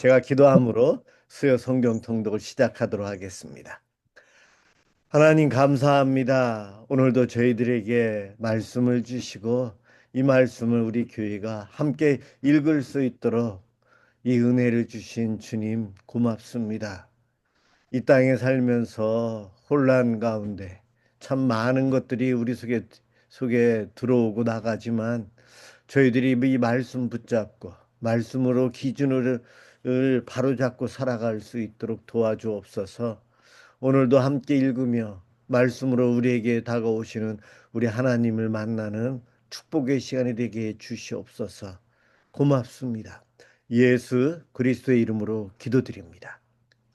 제가 기도함으로 수요 성경 통독을 시작하도록 하겠습니다. 하나님 감사합니다. 오늘도 저희들에게 말씀을 주시고 이 말씀을 우리 교회가 함께 읽을 수 있도록 이 은혜를 주신 주님 고맙습니다. 이 땅에 살면서 혼란 가운데 참 많은 것들이 우리 속에 들어오고 나가지만 저희들이 이 말씀 붙잡고 말씀으로 기준을 바로잡고 살아갈 수 있도록 도와주옵소서. 오늘도 함께 읽으며 말씀으로 우리에게 다가오시는 우리 하나님을 만나는 축복의 시간이 되게 해 주시옵소서. 고맙습니다. 예수 그리스도의 이름으로 기도드립니다.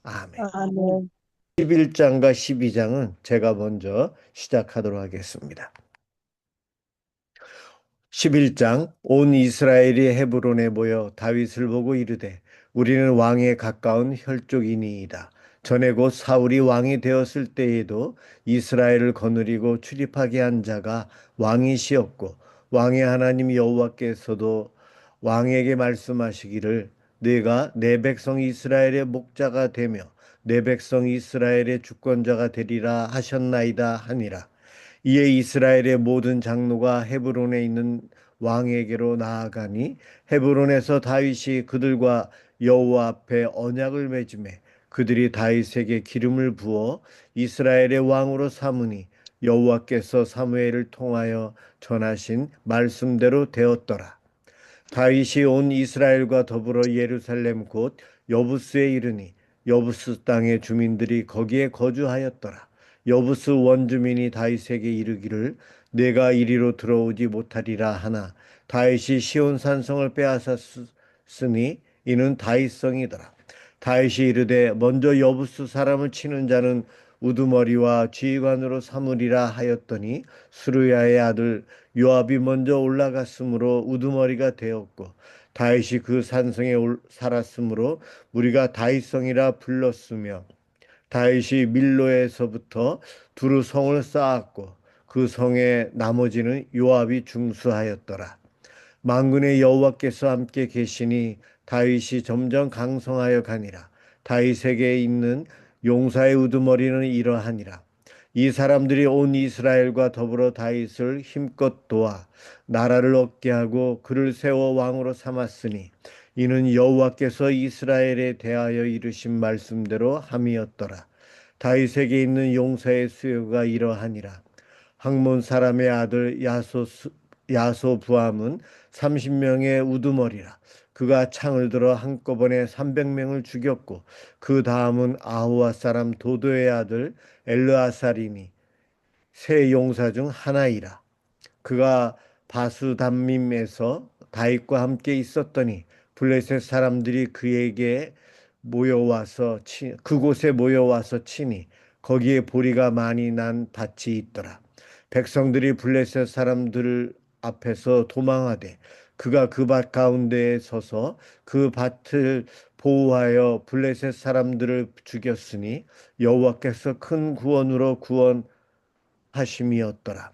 아멘. 아멘. 11장과 12장은 제가 먼저 시작하도록 하겠습니다. 11장 온 이스라엘이 헤브론에 모여 다윗을 보고 이르되 우리는 왕에 가까운 혈족이니이다. 전에 곧 사울이 왕이 되었을 때에도 이스라엘을 거느리고 출입하게 한 자가 왕이시었고 왕의 하나님 여호와께서도 왕에게 말씀하시기를 네가 내 백성 이스라엘의 목자가 되며 내 백성 이스라엘의 주권자가 되리라 하셨나이다 하니라. 이에 이스라엘의 모든 장로가 헤브론에 있는 왕에게로 나아가니 헤브론에서 다윗이 그들과 여호와 앞에 언약을 맺음에 그들이 다윗에게 기름을 부어 이스라엘의 왕으로 삼으니 여호와께서 사무엘을 통하여 전하신 말씀대로 되었더라. 다윗이 온 이스라엘과 더불어 예루살렘 곧 여부스에 이르니 여부스 땅의 주민들이 거기에 거주하였더라. 여부스 원주민이 다윗에게 이르기를 내가 이리로 들어오지 못하리라 하나 다윗이 시온 산성을 빼앗았으니 이는 다윗성이더라. 다윗이 이르되 먼저 여부스 사람을 치는 자는 우두머리와 지휘관으로 삼으리라 하였더니 수르야의 아들 요압이 먼저 올라갔으므로 우두머리가 되었고 다윗이 그 산성에 살았으므로 우리가 다윗성이라 불렀으며 다윗이 밀로에서부터 두루 성을 쌓았고 그 성의 나머지는 요압이 중수하였더라. 만군의 여호와께서 함께 계시니 다윗이 점점 강성하여 가니라. 다윗에게 있는 용사의 우두머리는 이러하니라. 이 사람들이 온 이스라엘과 더불어 다윗을 힘껏 도와 나라를 얻게 하고 그를 세워 왕으로 삼았으니 이는 여호와께서 이스라엘에 대하여 이르신 말씀대로 함이었더라. 다윗에게 있는 용사의 수요가 이러하니라. 학몬 사람의 아들 야소부암은 30명의 우두머리라. 그가 창을 들어 한꺼번에 300명을 죽였고 그 다음은 아호와 사람 도도의 아들 엘르아살이니 세 용사 중 하나이라. 그가 바수담밈에서 다윗과 함께 있었더니 블레셋 사람들이 그곳에 모여와서 치니 거기에 보리가 많이 난 밭이 있더라. 백성들이 블레셋 사람들 앞에서 도망하되 그가 그 밭 가운데에 서서 그 밭을 보호하여 블레셋 사람들을 죽였으니 여호와께서 큰 구원으로 구원하심이었더라.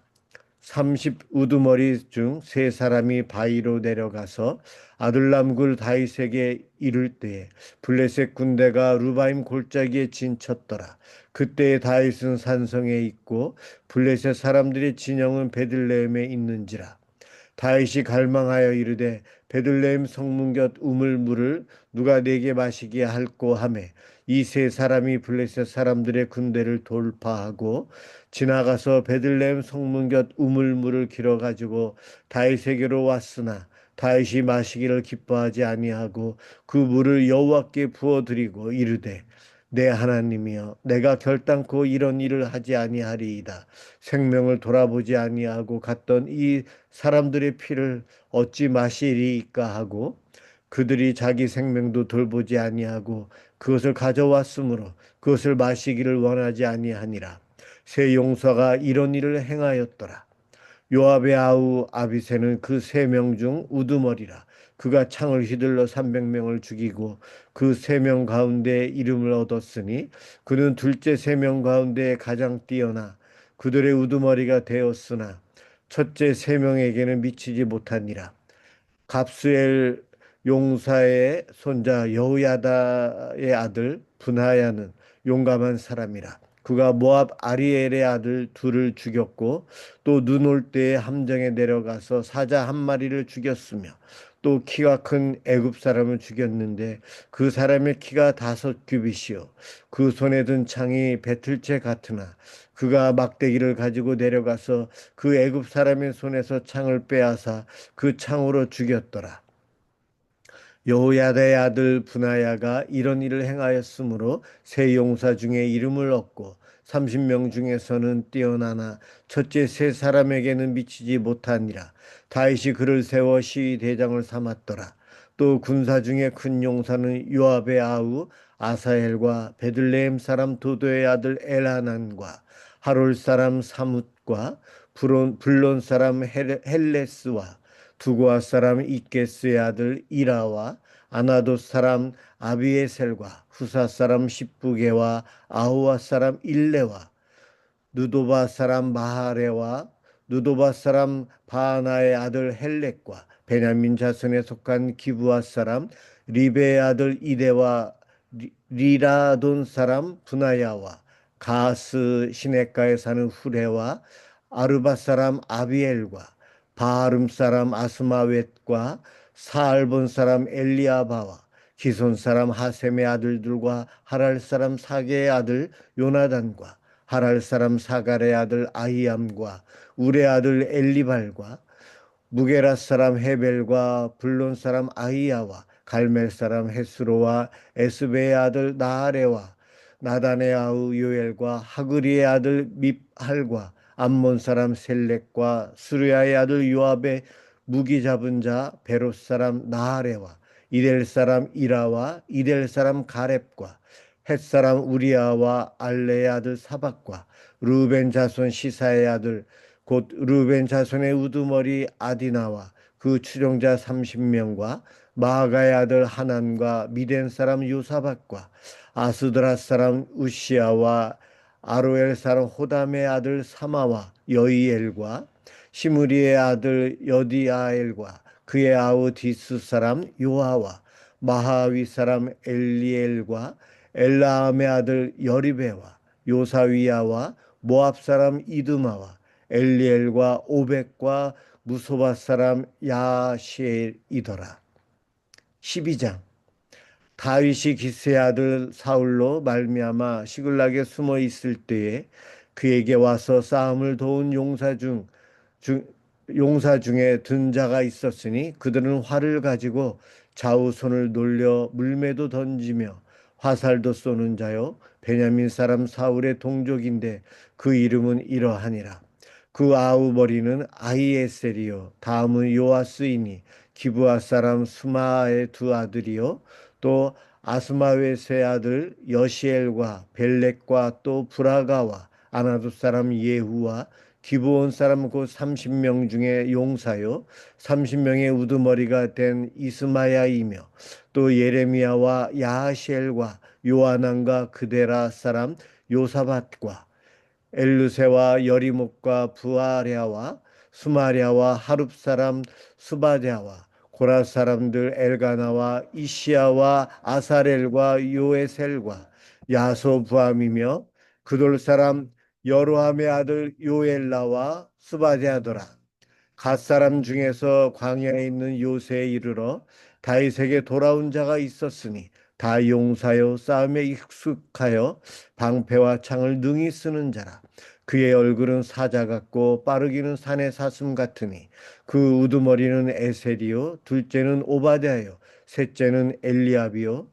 30 우두머리 중 세 사람이 바위로 내려가서 아둘람 굴 다윗에게 이를 때에 블레셋 군대가 루바임 골짜기에 진쳤더라. 그때에 다윗은 산성에 있고 블레셋 사람들의 진영은 베들레헴에 있는지라. 다윗이 갈망하여 이르되 베들레헴 성문 곁 우물물을 누가 내게 마시게 할꼬 하매 이 세 사람이 블레셋 사람들의 군대를 돌파하고 지나가서 베들레헴 성문 곁 우물물을 길어 가지고 다윗에게로 왔으나 다윗이 마시기를 기뻐하지 아니하고 그 물을 여호와께 부어 드리고 이르되 내 하나님이여 내가 결단코 이런 일을 하지 아니하리이다. 생명을 돌아보지 아니하고 갔던 이 사람들의 피를 어찌 마시리이까 하고 그들이 자기 생명도 돌보지 아니하고 그것을 가져왔으므로 그것을 마시기를 원하지 아니하니라. 세 용사가 이런 일을 행하였더라. 요압의 아우 아비새는 그 세 명 중 우두머리라. 그가 창을 휘둘러 300명을 죽이고 그 세 명 가운데 이름을 얻었으니 그는 둘째 세 명 가운데 가장 뛰어나 그들의 우두머리가 되었으나 첫째 세 명에게는 미치지 못하니라. 갑수엘 용사의 손자 여호야다의 아들 분하야는 용감한 사람이라. 그가 모압 아리엘의 아들 둘을 죽였고 또 눈 올 때에 함정에 내려가서 사자 한 마리를 죽였으며 또 키가 큰 애굽 사람을 죽였는데 그 사람의 키가 5규빗이요 그 손에 든 창이 배틀채 같으나 그가 막대기를 가지고 내려가서 그 애굽 사람의 손에서 창을 빼앗아 그 창으로 죽였더라. 여호야다의 아들 분하야가 이런 일을 행하였으므로 세 용사 중에 이름을 얻고 30명 중에서는 뛰어나나 첫째 세 사람에게는 미치지 못하니라. 다윗이 그를 세워 시위 대장을 삼았더라. 또 군사 중에 큰 용사는 요압의 아우 아사헬과 베들레헴 사람 도도의 아들 엘하난과 하롤 사람 사뭇과 블론 사람 헬레스와 두고아 사람 이게스의 아들 이라와 아나도 사람 아비에셀과 후사 사람 십부게와 아우와 사람 일레와 누도바 사람 마하레와 누도바 사람 바하나의 아들 헬렉과 베냐민 자손에 속한 기브아 사람 리베의 아들 이데와 리라돈 사람 분하야와 가스 시냇가에 사는 후레와 아르바 사람 아비엘과 바하름 사람 아스마웻과 사알본 사람 엘리아바와 기손 사람 하셈의 아들들과 하랄 사람 사게의 아들 요나단과 하랄 사람 사갈의 아들 아히암과 울의 아들 엘리발과 무게라 사람 헤벨과 블론 사람 아히야와 갈멜 사람 헤스로와 에스베의 아들 나아레와 나단의 아우 요엘과 하그리의 아들 밉할과 암몬 사람 셀렉과 수르야의 아들 요압의 무기 잡은 자 베롯 사람 나아레와 이델 사람 이라와 이델 사람 가렙과 헷 사람 우리아와 알레의 아들 사박과 루벤 자손 시사의 아들 곧 루벤 자손의 우두머리 아디나와 그 추종자 30명과 마아가의 아들 하난과 미덴 사람 요사박과 아스드라 사람 우시아와 아로엘 사람 호담의 아들 사마와 여이엘과 시므리의 아들 여디아엘과 그의 아우 디스 사람 요아와 마하위 사람 엘리엘과 엘라암의 아들 여리베와 요사위야와 모압 사람 이드마와 엘리엘과 오벡과 무소바 사람 야시엘이더라. 12장. 다윗이 기스의 아들 사울로 말미암아 시글락에 숨어 있을 때에 그에게 와서 싸움을 도운 용사 중에 든 자가 있었으니 그들은 활을 가지고 좌우손을 돌려 물매도 던지며 화살도 쏘는 자요 베냐민 사람 사울의 동족인데 그 이름은 이러하니라. 그 아우 머리는 아히에셀이요 다음은 요아스이니 기브아 사람 수마의 두 아들이요 또 아스마웻의 아들 여시엘과 벨렉과 또 브라가와 아나도 사람 예후와 기브온 사람 곧 30명 중에 용사요 30명의 우두머리가 된 이스마야이며 또 예레미야와 야하시엘과 요하난과 그데라 사람 요사밧과 엘루세와 여리목과 부아랴와 수마랴와 하룹 사람 수바랴와 고라 사람들 엘가나와 이시야와 아사렐과 요에셀과 야소부암이며 그돌 사람 여로함의 아들 요엘라와 스바랴더라. 갓 사람 중에서 광야에 있는 요새에 이르러 다윗에게 돌아온 자가 있었으니 다 용사요 싸움에 익숙하여 방패와 창을 능히 쓰는 자라. 그의 얼굴은 사자 같고 빠르기는 산의 사슴 같으니 그 우두머리는 에셀이요 둘째는 오바댜요 셋째는 엘리압이요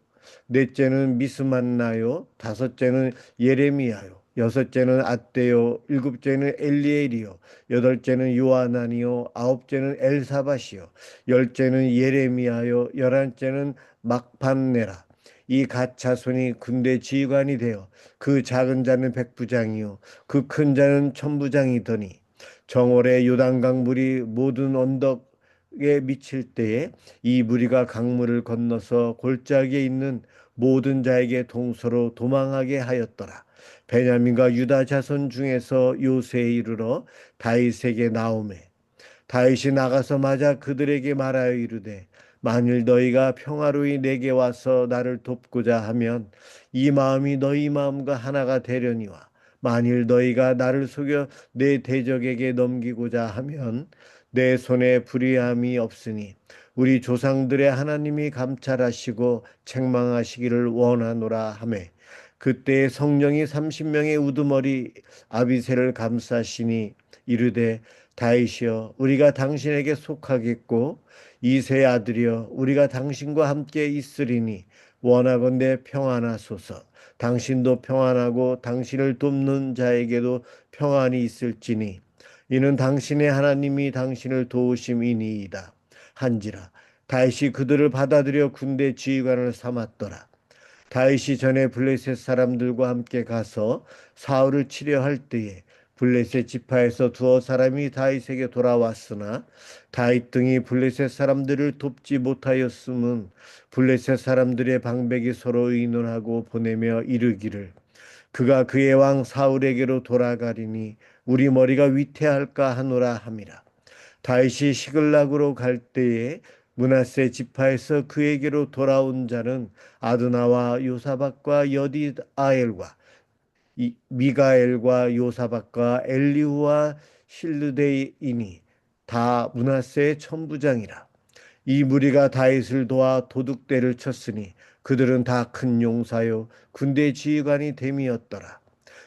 넷째는 미스만나요 다섯째는 예레미야요 여섯째는 앗대요 일곱째는 엘리엘이요 여덟째는 요하나니요 아홉째는 엘사밧이요 열째는 예레미야요 열한째는 막판네라. 이 갓 자손이 군대 지휘관이 되어 그 작은 자는 백부장이요 그 큰 자는 천부장이더니 정월에 요단강 물이 모든 언덕에 미칠 때에 이 무리가 강물을 건너서 골짜기에 있는 모든 자에게 동서로 도망하게 하였더라. 베냐민과 유다 자손 중에서 요새에 이르러 다윗에게 나오매 다윗이 나가서 맞아 그들에게 말하여 이르되 만일 너희가 평화로이 내게 와서 나를 돕고자 하면 이 마음이 너희 마음과 하나가 되려니와 만일 너희가 나를 속여 내 대적에게 넘기고자 하면 내 손에 불의함이 없으니 우리 조상들의 하나님이 감찰하시고 책망하시기를 원하노라 하매 그때 성령이 30명의 우두머리 아비새를 감싸시니 이르되 다윗이여 우리가 당신에게 속하겠고 이새의 아들이여 우리가 당신과 함께 있으리니 원하건대 평안하소서. 당신도 평안하고 당신을 돕는 자에게도 평안이 있을지니 이는 당신의 하나님이 당신을 도우심이니이다 한지라. 다윗이 그들을 받아들여 군대 지휘관을 삼았더라. 다윗이 전에 블레셋 사람들과 함께 가서 사울을 치려 할 때에 블레셋 지파에서 두어 사람이 다윗에게 돌아왔으나 다윗 등이 블레셋 사람들을 돕지 못하였음은 블레셋 사람들의 방백이 서로 의논하고 보내며 이르기를 그가 그의 왕 사울에게로 돌아가리니 우리 머리가 위태할까 하노라 함이라. 다윗이 시글락으로 갈 때에 므낫세 지파에서 그에게로 돌아온 자는 아드나와 요사박과 여디아엘과 미가엘과 요사박과 엘리후와 실르데이니 다 므낫세의 천부장이라. 이 무리가 다윗을 도와 도둑대를 쳤으니 그들은 다 큰 용사요 군대 지휘관이 됨이었더라.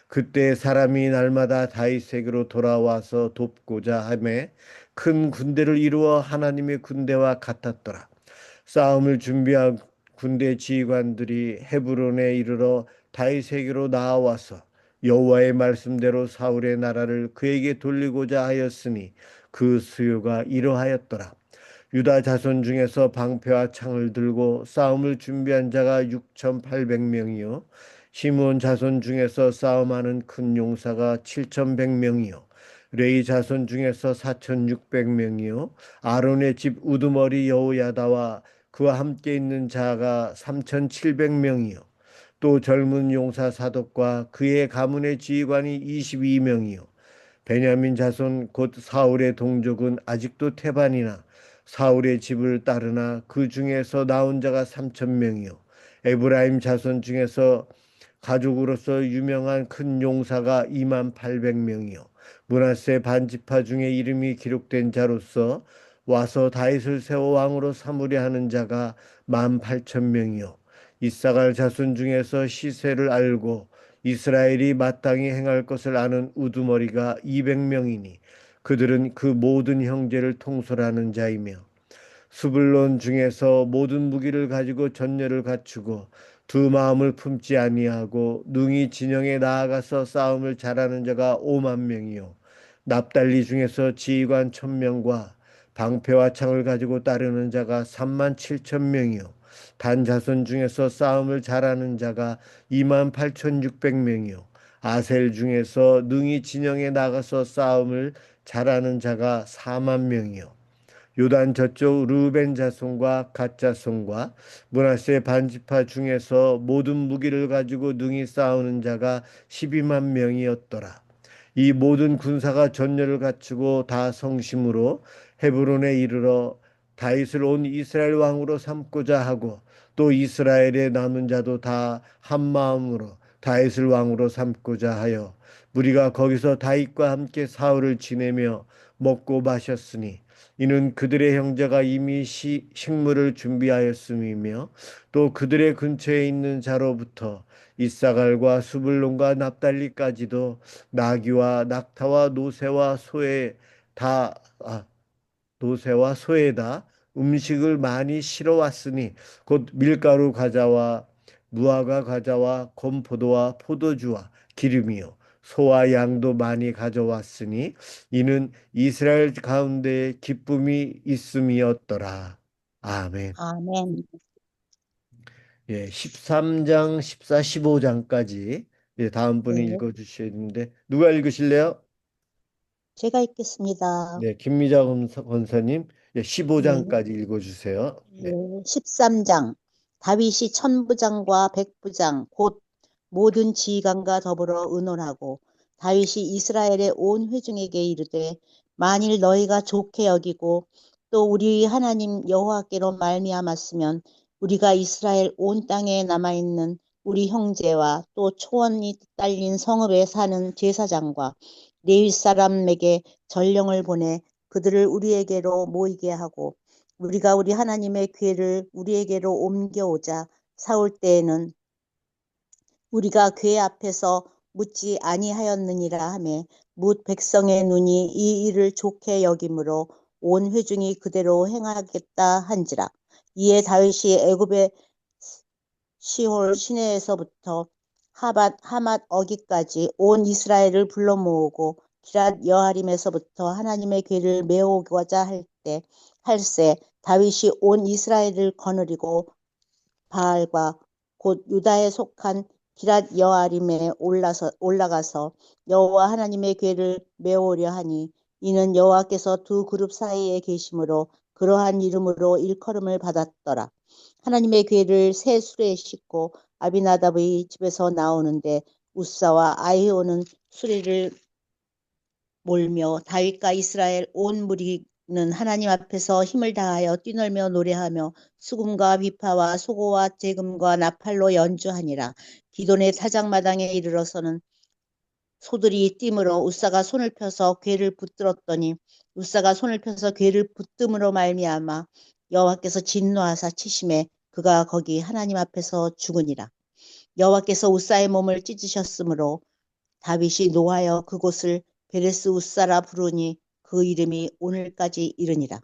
그때 사람이 날마다 다윗에게로 돌아와서 돕고자 하매 큰 군대를 이루어 하나님의 군대와 같았더라. 싸움을 준비한 군대 지휘관들이 헤브론에 이르러 다윗에게로 나와서 여호와의 말씀대로 사울의 나라를 그에게 돌리고자 하였으니 그 수요가 이러하였더라. 유다 자손 중에서 방패와 창을 들고 싸움을 준비한 자가 6,800명이요 시므온 자손 중에서 싸움하는 큰 용사가 7,100명이요 레위 자손 중에서 4,600명이요 아론의 집 우두머리 여호야다와 그와 함께 있는 자가 3,700명이요 또 젊은 용사 사독과 그의 가문의 지휘관이 22명이요 베냐민 자손 곧 사울의 동족은 아직도 태반이나 사울의 집을 따르나 그 중에서 나온 자가 3,000명이요 에브라임 자손 중에서 가족으로서 유명한 큰 용사가 28,000명이요 므낫세 반지파 중에 이름이 기록된 자로서 와서 다윗을 세워 왕으로 삼으려 하는 자가 18,000명이요 이사갈 자손 중에서 시세를 알고 이스라엘이 마땅히 행할 것을 아는 우두머리가 200명이니 그들은 그 모든 형제를 통솔하는 자이며 수불론 중에서 모든 무기를 가지고 전열을 갖추고 두 마음을 품지 아니하고 능히 진영에 나아가서 싸움을 잘하는 자가 5만 명이요 납달리 중에서 지휘관 1,000명과 방패와 창을 가지고 따르는 자가 3만 7천 명이요 단 자손 중에서 싸움을 잘하는 자가 2만 8,600명이요 아셀 중에서 능히 진영에 나가서 싸움을 잘하는 자가 4만 명이요 요단 저쪽 르우벤 자손과 갓 자손과 므낫세 반지파 중에서 모든 무기를 가지고 능히 싸우는 자가 12만 명이었더라. 이 모든 군사가 전열을 갖추고 다 성심으로 헤브론에 이르러 다윗을 온 이스라엘 왕으로 삼고자 하고 또 이스라엘의 남은 자도 다 한 마음으로 다윗을 왕으로 삼고자 하여 무리가 거기서 다윗과 함께 사흘을 지내며 먹고 마셨으니 이는 그들의 형제가 이미 식물을 준비하였음이며 또 그들의 근처에 있는 자로부터 이사갈과 수불론과 납달리까지도 나귀와 낙타와 노새와 소에 다 노새와 소에다 음식을 많이 실어 왔으니 곧 밀가루 과자와 무화과 과자와 건포도와 포도주와 기름이요 소와 양도 많이 가져왔으니 이는 이스라엘 가운데 기쁨이 있음이었더라. 아멘. 아멘. 예, 13장, 14, 15장까지 다음 분이 네, 읽어 주셔야 되는데 누가 읽으실래요? 제가 읽겠습니다. 네, 김미자 권사님, 예, 네, 15장까지 읽어 주세요. 네. 네, 13장. 다윗이 천부장과 백부장 곧 모든 지휘관과 더불어 의논하고 다윗이 이스라엘의 온 회중에게 이르되 만일 너희가 좋게 여기고 또 우리 하나님 여호와께로 말미암았으면 우리가 이스라엘 온 땅에 남아있는 우리 형제와 또 초원이 딸린 성읍에 사는 제사장과 레위 사람에게 전령을 보내 그들을 우리에게로 모이게 하고 우리가 우리 하나님의 궤를 우리에게로 옮겨오자 사올 때에는 우리가 궤 앞에서 묻지 아니하였느니라 하매 뭇 백성의 눈이 이 일을 좋게 여김으로 온 회중이 그대로 행하겠다 한지라. 이에 다윗이 애굽의 시홀 시내에서부터 하맛 어기까지 온 이스라엘을 불러 모으고 기랏 여아림에서부터 하나님의 궤를 메오고자 할세 다윗이 온 이스라엘을 거느리고 바알과 곧 유다에 속한 기랏 여아림에 올라가서 여호와 하나님의 궤를 메오려 하니 이는 여호와께서 두 그룹 사이에 계심으로 그러한 이름으로 일컬음을 받았더라. 하나님의 궤를 새 수레에 싣고 아비나답의 집에서 나오는데 우사와 아히오는 수레를 몰며 다윗과 이스라엘 온 무리는 하나님 앞에서 힘을 다하여 뛰놀며 노래하며 수금과 비파와 소고와 재금과 나팔로 연주하니라. 기돈의 타작마당에 이르러서는 소들이 뛰므로 우사가 손을 펴서 궤를 붙들었더니 우사가 손을 펴서 궤를 붙듦으로 말미암아 여호와께서 진노하사 치심에 그가 거기 하나님 앞에서 죽으니라. 여호와께서 우사의 몸을 찢으셨으므로 다윗이 노하여 그곳을 베레스 우사라 부르니 그 이름이 오늘까지 이르니라.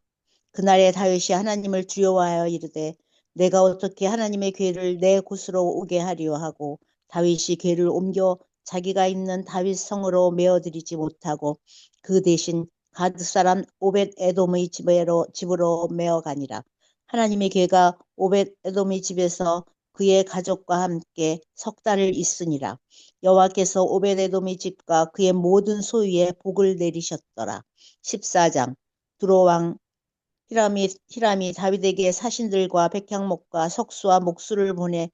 그날에 다윗이 하나님을 두려워하여 이르되 내가 어떻게 하나님의 궤를 내 곳으로 오게 하리요 하고 다윗이 궤를 옮겨 자기가 있는 다윗 성으로 메어들이지 못하고 그 대신 가드 사람 오벳 에돔의 집으로 메어가니라. 하나님의 궤가 오벳 에돔의 집에서 그의 가족과 함께 석 달을 있으니라. 여호와께서 오벳 에돔의 집과 그의 모든 소유에 복을 내리셨더라. 14장 두로왕 히람이 다윗에게 사신들과 백향목과 석수와 목수를 보내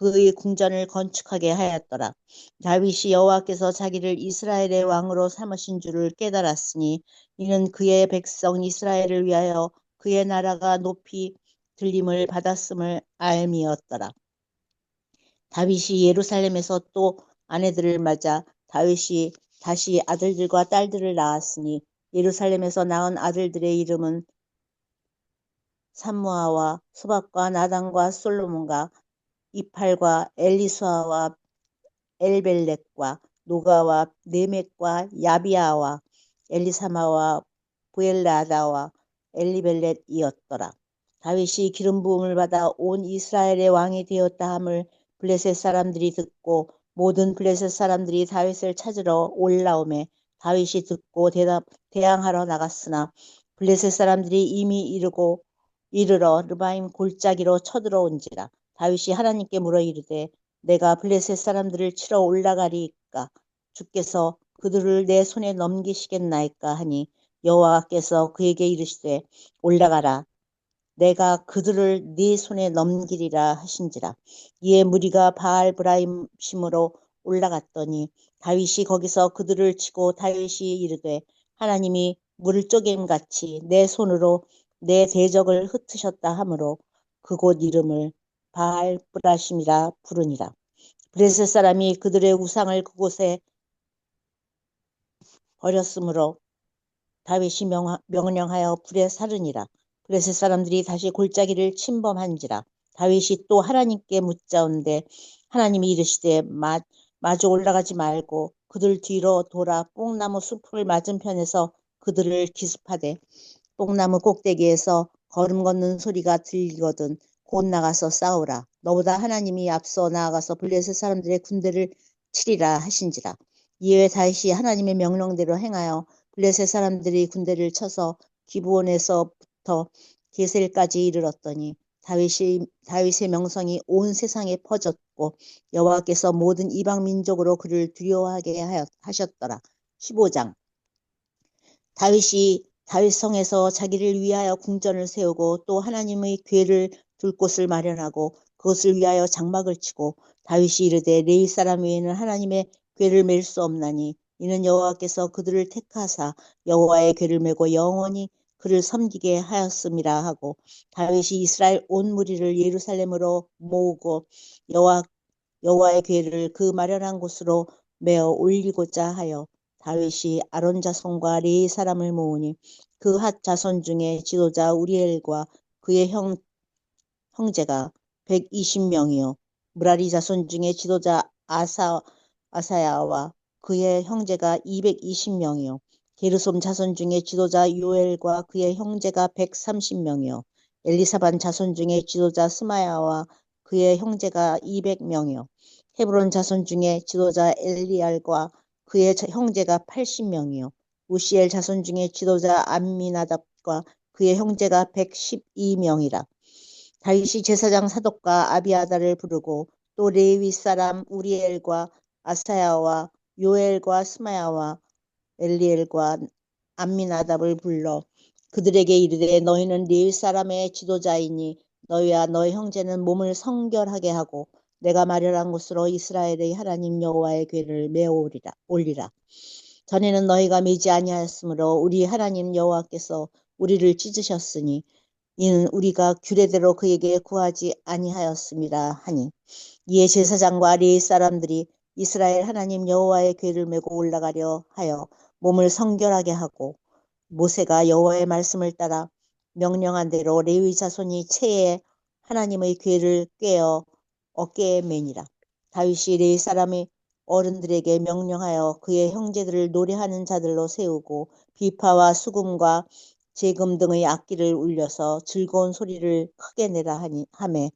그의 궁전을 건축하게 하였더라. 다윗이 여호와께서 자기를 이스라엘의 왕으로 삼으신 줄을 깨달았으니 이는 그의 백성 이스라엘을 위하여 그의 나라가 높이 들림을 받았음을 알미었더라. 다윗이 예루살렘에서 또 아내들을 맞아 다윗이 다시 아들들과 딸들을 낳았으니 예루살렘에서 낳은 아들들의 이름은 삼무아와 소박과 나단과 솔로몬과 이팔과 엘리수아와 엘벨렉과 노가와 네멕과 야비아와 엘리사마와 부엘라다와 엘리벨렛이었더라. 다윗이 기름 부음을 받아 온 이스라엘의 왕이 되었다 함을 블레셋 사람들이 듣고 모든 블레셋 사람들이 다윗을 찾으러 올라오매 다윗이 듣고 대항하러 나갔으나 블레셋 사람들이 이미 이르러 르바임 골짜기로 쳐들어온지라. 다윗이 하나님께 물어 이르되 내가 블레셋 사람들을 치러 올라가리이까 주께서 그들을 내 손에 넘기시겠나이까 하니 여호와께서 그에게 이르시되 올라가라 내가 그들을 네 손에 넘기리라 하신지라. 이에 무리가 바알 브라임심으로 올라갔더니 다윗이 거기서 그들을 치고 다윗이 이르되 하나님이 물조개같이 내 손으로 내 대적을 흩으셨다 하므로 그곳 이름을 바알 브라심이라 부르니라. 블레셋 사람이 그들의 우상을 그곳에 버렸으므로 다윗이 명령하여 불에 사르니라. 블레셋 사람들이 다시 골짜기를 침범한지라. 다윗이 또 하나님께 묻자온데 하나님이 이르시되 마주 올라가지 말고 그들 뒤로 돌아 뽕나무 숲을 맞은편에서 그들을 기습하되 뽕나무 꼭대기에서 걸음 걷는 소리가 들리거든 곧 나가서 싸우라. 너보다 하나님이 앞서 나아가서 블레셋 사람들의 군대를 치리라 하신지라. 이에 다윗이 하나님의 명령대로 행하여 블레셋 사람들이 군대를 쳐서 기브온에서부터 게셀까지 이르렀더니 다윗의 명성이 온 세상에 퍼졌고 여호와께서 모든 이방 민족으로 그를 두려워하게 하셨더라. 15장 다윗이 다윗성에서 자기를 위하여 궁전을 세우고 또 하나님의 궤를 둘 곳을 마련하고 그것을 위하여 장막을 치고 다윗이 이르되 레위 사람 외에는 하나님의 궤를 맬 수 없나니 이는 여호와께서 그들을 택하사 여호와의 궤를 메고 영원히 그를 섬기게 하였음이라 하고 다윗이 이스라엘 온 무리를 예루살렘으로 모으고 여호와 여호와의 궤를 그 마련한 곳으로 메어 올리고자 하여 다윗이 아론 자손과 레위 사람을 모으니 그 핫 자손 중에 지도자 우리엘과 그의 형제가 120명이요 무라리 자손 중에 지도자 아사야와 그의 형제가 220명이요 게르솜 자손 중에 지도자 요엘과 그의 형제가 130명이요 엘리사반 자손 중에 지도자 스마야와 그의 형제가 200명이요 헤브론 자손 중에 지도자 엘리알과 그의 형제가 80명이요 우시엘 자손 중에 지도자 암미나답과 그의 형제가 112명이라 다윗이 제사장 사독과 아비아다를 부르고 또 레위 사람 우리엘과 아사야와 요엘과 스마야와 엘리엘과 암미나답을 불러 그들에게 이르되 너희는 레위 사람의 지도자이니 너희와 너희 형제는 몸을 성결하게 하고 내가 마련한 곳으로 이스라엘의 하나님 여호와의 궤를 메어 올리라. 전에는 너희가 매지 아니하였으므로 우리 하나님 여호와께서 우리를 찢으셨으니 이는 우리가 규례대로 그에게 구하지 아니하였습니다 하니 이에 제사장과 레위 사람들이 이스라엘 하나님 여호와의 궤를 메고 올라가려 하여 몸을 성결하게 하고 모세가 여호와의 말씀을 따라 명령한 대로 레위 자손이 채에 하나님의 궤를 꿰어 어깨에 매니라. 다윗이 레위 사람의 어른들에게 명령하여 그의 형제들을 노래하는 자들로 세우고 비파와 수금과 제금 등의 악기를 울려서 즐거운 소리를 크게 내라 하매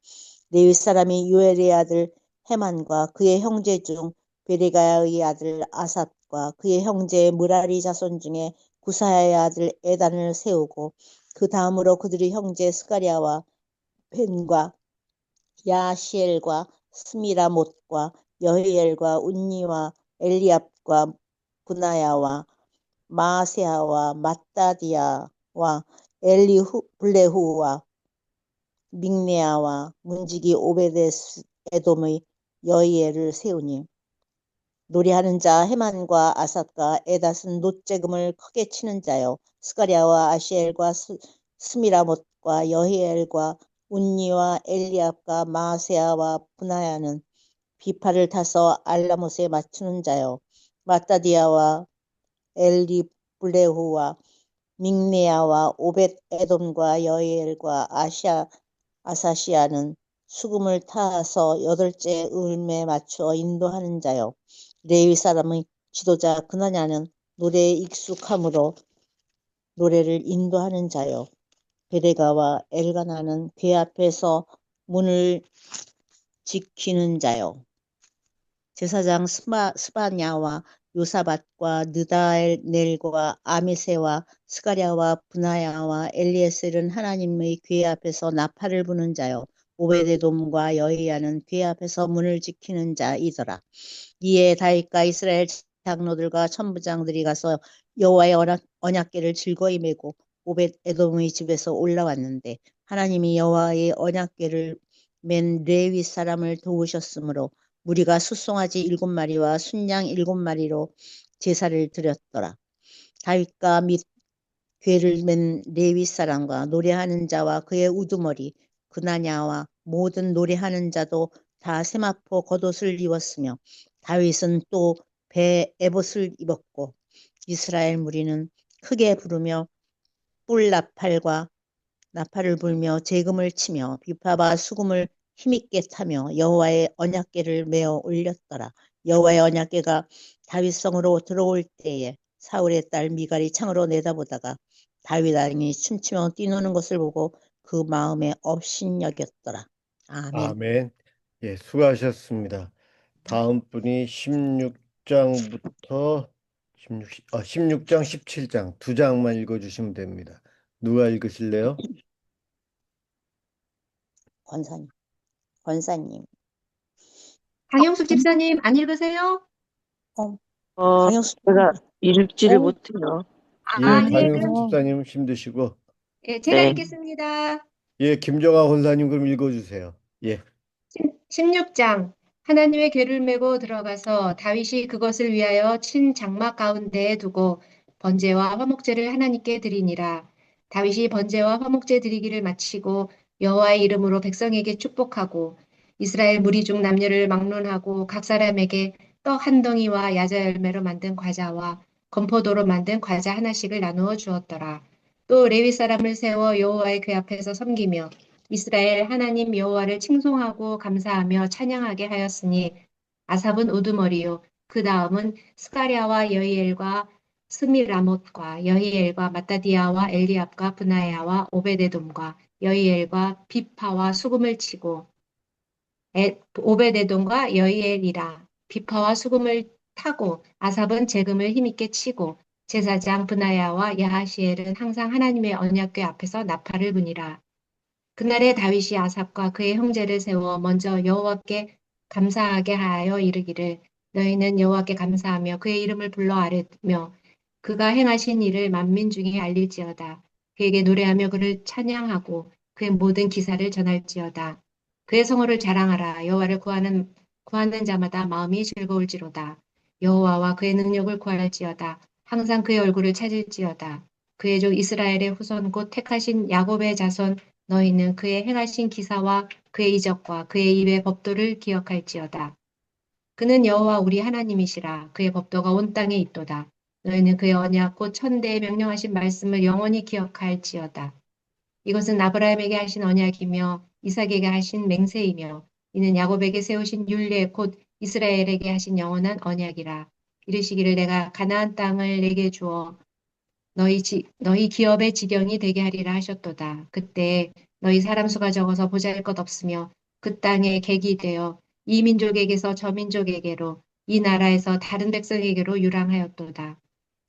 레위 사람이 요엘의 아들 헤만과 그의 형제 중 베레가의 아들 아삽과 그의 형제 무라리 자손 중에 구사야의 아들 에단을 세우고 그 다음으로 그들의 형제 스가랴와 벤과 야시엘과 스미라못과 여히엘과 운니와 엘리압과 분하야와 마세아와 마따디아와 블레후와 믹네아와 문지기 오베데스 에돔의 여이엘을 세우니 노래하는 자 헤만과 아삽과 에닷은 놋재금을 크게 치는 자요 스가랴와 아시엘과 스미라못과 여히엘과 운니와 엘리압과 마세아와 분하야는 비파를 타서 알라못에 맞추는 자요 마따디아와 엘리블레후와 믹네아와 오벳 에돔과 여이엘과 아사시아는 수금을 타서 여덟째 음에 맞추어 인도하는 자요 레위 사람의 지도자 그나냐는 노래에 익숙함으로 노래를 인도하는 자요 베레가와 엘가나는 궤 앞에서 문을 지키는 자요 제사장 스바냐와 요사밧과 느다넬과 아미세와 스가랴와 분하야와 엘리에셀은 하나님의 궤 앞에서 나팔을 부는 자요 오베데돔과 여히야는 궤 앞에서 문을 지키는 자이더라. 이에 다윗과 이스라엘 장로들과 천부장들이 가서 여호와의 언약궤를 즐거이 메고 오벳 에돔의 집에서 올라왔는데 하나님이 여호와의 언약궤를 맨 레위 사람을 도우셨으므로 무리가 숫송아지 7마리와 순양 7마리로 제사를 드렸더라. 다윗과 및 궤를 맨 레위 사람과 노래하는 자와 그의 우두머리 그나냐와 모든 노래하는 자도 다 세마포 겉옷을 입었으며 다윗은 또 배 에봇을 입었고 이스라엘 무리는 크게 부르며 뿔 나팔을 불며 재금을 치며 비파와 수금을 힘있게 타며 여호와의 언약궤를 메어 올렸더라. 여호와의 언약궤가 다윗성으로 들어올 때에 사울의 딸 미갈이 창으로 내다보다가 다윗 왕이 춤추며 뛰노는 것을 보고 그 마음에 업신여겼더라. 아멘. 아멘. 예, 수고하셨습니다. 다음 분이 16장부터 16장, 17장 두 장만 읽어주시면 됩니다. 누가 읽으실래요? 권사님, 권사님. 강영숙 집사님 안 읽으세요? 어, 어, 강영수. 제가 읽지를 어, 못해요. 예, 예, 강영숙 그럼 집사님 힘드시고, 예, 제가 네. 읽겠습니다. 예, 김정아 권사님 그럼 읽어주세요. 예, 16장 하나님의 궤를 메고 들어가서 다윗이 그것을 위하여 친 장막 가운데에 두고 번제와 화목제를 하나님께 드리니라. 다윗이 번제와 화목제 드리기를 마치고 여호와의 이름으로 백성에게 축복하고 이스라엘 무리 중 남녀를 막론하고 각 사람에게 떡 한 덩이와 야자 열매로 만든 과자와 건포도로 만든 과자 하나씩을 나누어 주었더라. 또 레위 사람을 세워 여호와의 궤 앞에서 섬기며 이스라엘 하나님 여호와를 칭송하고 감사하며 찬양하게 하였으니 아삽은 우두머리요 그 다음은 스가랴와 여이엘과 스미라못과 여히엘과 마따디아와 엘리압과 브나야와 오베데돔과 여히엘과 비파와 수금을 치고 오베데돔과 여히엘이라 비파와 수금을 타고 아삽은 재금을 힘있게 치고 제사장 브나야와 야하시엘은 항상 하나님의 언약궤 앞에서 나팔을 부니라. 그날에 다윗이 아삽과 그의 형제를 세워 먼저 여호와께 감사하게 하여 이르기를 너희는 여호와께 감사하며 그의 이름을 불러 아뢰며 그가 행하신 일을 만민 중에 알릴지어다. 그에게 노래하며 그를 찬양하고 그의 모든 기사를 전할지어다. 그의 성호를 자랑하라. 여호와를 구하는 자마다 마음이 즐거울지로다. 여호와와 그의 능력을 구할지어다. 항상 그의 얼굴을 찾을지어다. 그의 종 이스라엘의 후손 곧 택하신 야곱의 자손 너희는 그의 행하신 기사와 그의 이적과 그의 입의 법도를 기억할지어다. 그는 여호와 우리 하나님이시라. 그의 법도가 온 땅에 있도다. 너희는 그의 언약 곧 천대에 명령하신 말씀을 영원히 기억할지어다. 이것은 아브라함에게 하신 언약이며 이삭에게 하신 맹세이며 이는 야곱에게 세우신 율례 곧 이스라엘에게 하신 영원한 언약이라. 이르시기를 내가 가나안 땅을 내게 주어 너희 기업의 지경이 되게 하리라 하셨도다. 그때 너희 사람 수가 적어서 보잘것 없으며 그 땅에 객이 되어 이 민족에게서 저 민족에게로 이 나라에서 다른 백성에게로 유랑하였도다.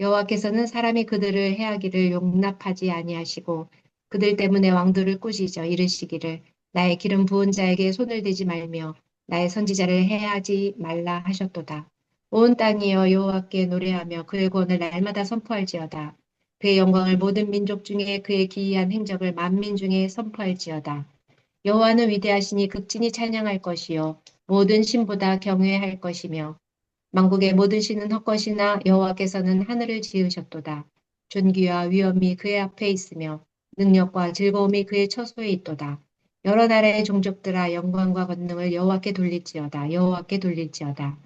여호와께서는 사람이 그들을 해하기를 용납하지 아니하시고 그들 때문에 왕들을 꾸짖어 이르시기를 나의 기름 부은 자에게 손을 대지 말며 나의 선지자를 해하지 말라 하셨도다. 온 땅이여 여호와께 노래하며 그의 구원을 날마다 선포할지어다. 그의 영광을 모든 민족 중에 그의 기이한 행적을 만민 중에 선포할지어다. 여호와는 위대하시니 극진히 찬양할 것이요 모든 신보다 경외할 것이며 만국의 모든 신은 헛것이나 여호와께서는 하늘을 지으셨도다. 존귀와 위엄이 그의 앞에 있으며 능력과 즐거움이 그의 처소에 있도다. 여러 나라의 종족들아 영광과 권능을 여호와께 돌릴지어다. 여호와께 돌릴지어다.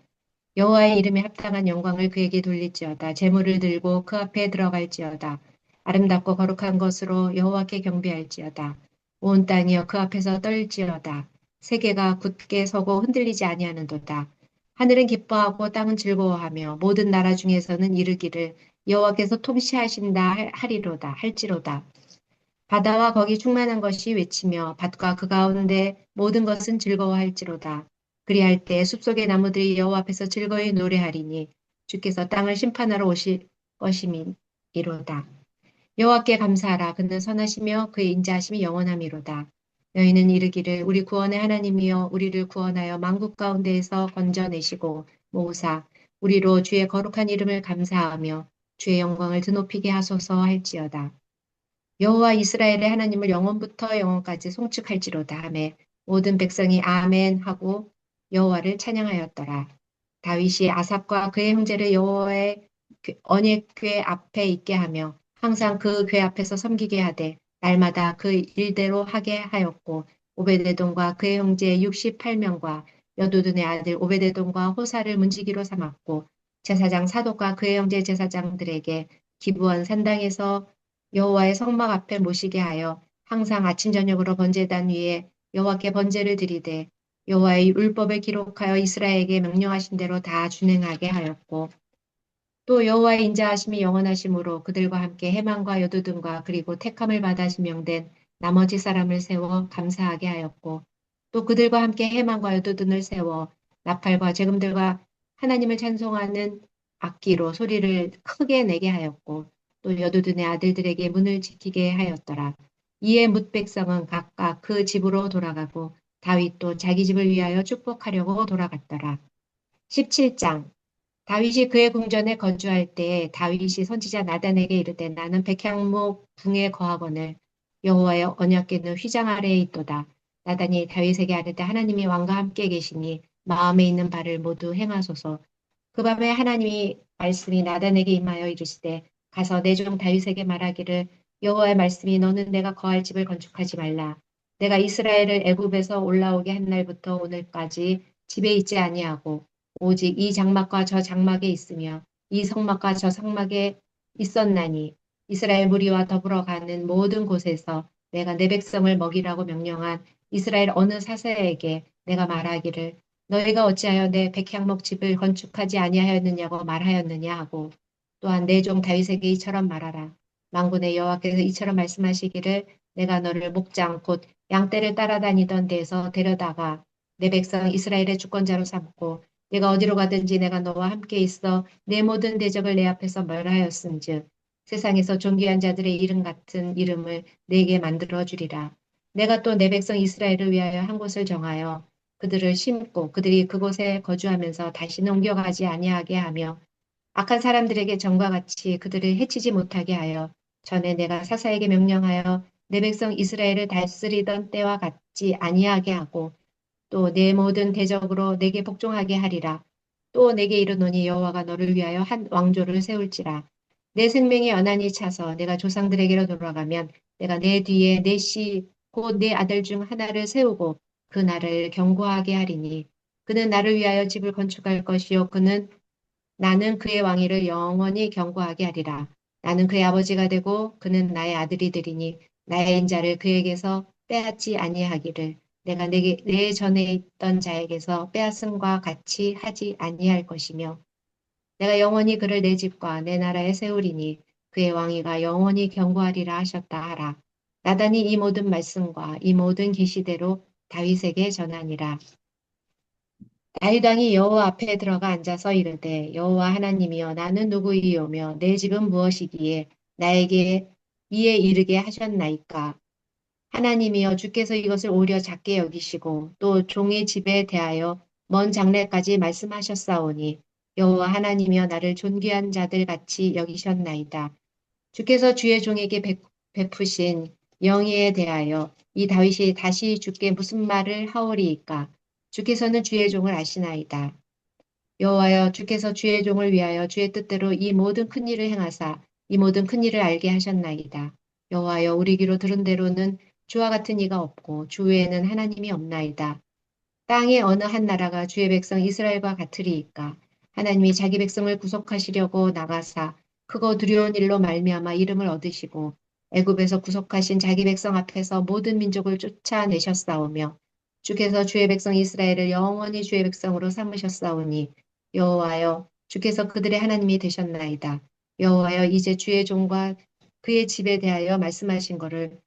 여호와의 이름에 합당한 영광을 그에게 돌릴지어다. 제물을 들고 그 앞에 들어갈지어다. 아름답고 거룩한 것으로 여호와께 경배할지어다. 온 땅이여 그 앞에서 떨지어다. 세계가 굳게 서고 흔들리지 아니하는도다. 하늘은 기뻐하고 땅은 즐거워하며 모든 나라 중에서는 이르기를 여호와께서 통치하신다 하리로다 할지로다. 바다와 거기 충만한 것이 외치며 밭과 그 가운데 모든 것은 즐거워할지로다. 그리할 때 숲속의 나무들이 여호와 앞에서 즐거이 노래하리니 주께서 땅을 심판하러 오실 것임이로다. 여호와께 감사하라. 그는 선하시며 그의 인자하심이 영원함이로다. 너희는 이르기를 우리 구원의 하나님이여 우리를 구원하여 만국 가운데에서 건져내시고 모으사 우리로 주의 거룩한 이름을 감사하며 주의 영광을 드높이게 하소서 할지어다. 여호와 이스라엘의 하나님을 영원부터 영원까지 송축할지로다 하매 모든 백성이 아멘 하고 여호와를 찬양하였더라. 다윗이 아삽과 그의 형제를 여호와의 언약궤 앞에 있게 하며 항상 그 궤 앞에서 섬기게 하되 날마다 그 일대로 하게 하였고 오베데돔과 그의 형제 68명과 여두둔의 아들 오베데돔과 호사를 문지기로 삼았고 제사장 사독과 그의 형제 제사장들에게 기브온 산당에서 여호와의 성막 앞에 모시게 하여 항상 아침 저녁으로 번제단 위에 여호와께 번제를 드리되 여호와의 율법을 기록하여 이스라엘에게 명령하신 대로 다 준행하게 하였고 또 여호와의 인자하심이 영원하심으로 그들과 함께 해만과 여두둔과 그리고 택함을 받아 지명된 나머지 사람을 세워 감사하게 하였고 또 그들과 함께 해만과 여두둔을 세워 나팔과 재금들과 하나님을 찬송하는 악기로 소리를 크게 내게 하였고 또 여두둔의 아들들에게 문을 지키게 하였더라. 이에 뭇 백성은 각각 그 집으로 돌아가고 다윗도 자기 집을 위하여 축복하려고 돌아갔더라. 17장 다윗이 그의 궁전에 거주할 때에 다윗이 선지자 나단에게 이르되 나는 백향목 궁에 거하거늘 여호와의 언약궤는 휘장 아래에 있도다. 나단이 다윗에게 아뢰되 하나님이 왕과 함께 계시니 마음에 있는 바를 모두 행하소서. 그 밤에 하나님이 말씀이 나단에게 임하여 이르시되 가서 내 종 다윗에게 말하기를 여호와의 말씀이 너는 내가 거할 집을 건축하지 말라. 내가 이스라엘을 애굽에서 올라오게 한 날부터 오늘까지 집에 있지 아니하고 오직 이 장막과 저 장막에 있으며 이 성막과 저 성막에 있었나니 이스라엘 무리와 더불어 가는 모든 곳에서 내가 내 백성을 먹이라고 명령한 이스라엘 어느 사사에게 내가 말하기를 너희가 어찌하여 내 백향목 집을 건축하지 아니하였느냐고 말하였느냐 하고 또한 내 종 다윗에게 이처럼 말하라. 만군의 여호와께서 이처럼 말씀하시기를 내가 너를 목장 곧 양떼를 따라다니던 데에서 데려다가 내 백성 이스라엘의 주권자로 삼고 내가 어디로 가든지 내가 너와 함께 있어 내 모든 대적을 내 앞에서 멸하였은즉 세상에서 존귀한 자들의 이름 같은 이름을 내게 만들어 주리라. 내가 또 내 백성 이스라엘을 위하여 한 곳을 정하여 그들을 심고 그들이 그곳에 거주하면서 다시는 옮겨가지 아니하게 하며 악한 사람들에게 전과 같이 그들을 해치지 못하게 하여 전에 내가 사사에게 명령하여 내 백성 이스라엘을 다스리던 때와 같지 아니하게 하고 또 내 모든 대적으로 내게 복종하게 하리라. 또 내게 이르노니 여호와가 너를 위하여 한 왕조를 세울지라. 내 생명이 연한히 차서 내가 조상들에게로 돌아가면 내가 내 뒤에 내 씨 곧 내 아들 중 하나를 세우고 그 나를 견고하게 하리니 그는 나를 위하여 집을 건축할 것이요 그는 나는 그의 왕위를 영원히 견고하게 하리라. 나는 그의 아버지가 되고 그는 나의 아들이 되리니 나의 인자를 그에게서 빼앗지 아니하기를 내가 내 전에 있던 자에게서 빼앗음과 같이 하지 아니할 것이며 내가 영원히 그를 내 집과 내 나라에 세우리니 그의 왕위가 영원히 견고하리라 하셨다 하라. 나단이 이 모든 말씀과 이 모든 계시대로 다윗에게 전하니라. 다윗 왕이 여호와 앞에 들어가 앉아서 이르되 여호와 하나님이여 나는 누구이오며 내 집은 무엇이기에 나에게 이에 이르게 하셨나이까. 하나님이여 주께서 이것을 오히려 작게 여기시고 또 종의 집에 대하여 먼 장래까지 말씀하셨사오니 여호와 하나님이여 나를 존귀한 자들 같이 여기셨나이다. 주께서 주의 종에게 베푸신 영예에 대하여 이 다윗이 다시 주께 무슨 말을 하오리이까. 주께서는 주의 종을 아시나이다. 여호와여 주께서 주의 종을 위하여 주의 뜻대로 이 모든 큰 일을 행하사 이 모든 큰 일을 알게 하셨나이다. 여호와여 우리 귀로 들은 대로는 주와 같은 이가 없고 주 외에는 하나님이 없나이다. 땅의 어느 한 나라가 주의 백성 이스라엘과 같으리이까. 하나님이 자기 백성을 구속하시려고 나가사 크고 두려운 일로 말미암아 이름을 얻으시고 애굽에서 구속하신 자기 백성 앞에서 모든 민족을 쫓아내셨사오며 주께서 주의 백성 이스라엘을 영원히 주의 백성으로 삼으셨사오니 여호와여 주께서 그들의 하나님이 되셨나이다. 여호와여 이제 주의 종과 그의 집에 대하여 말씀하신 것을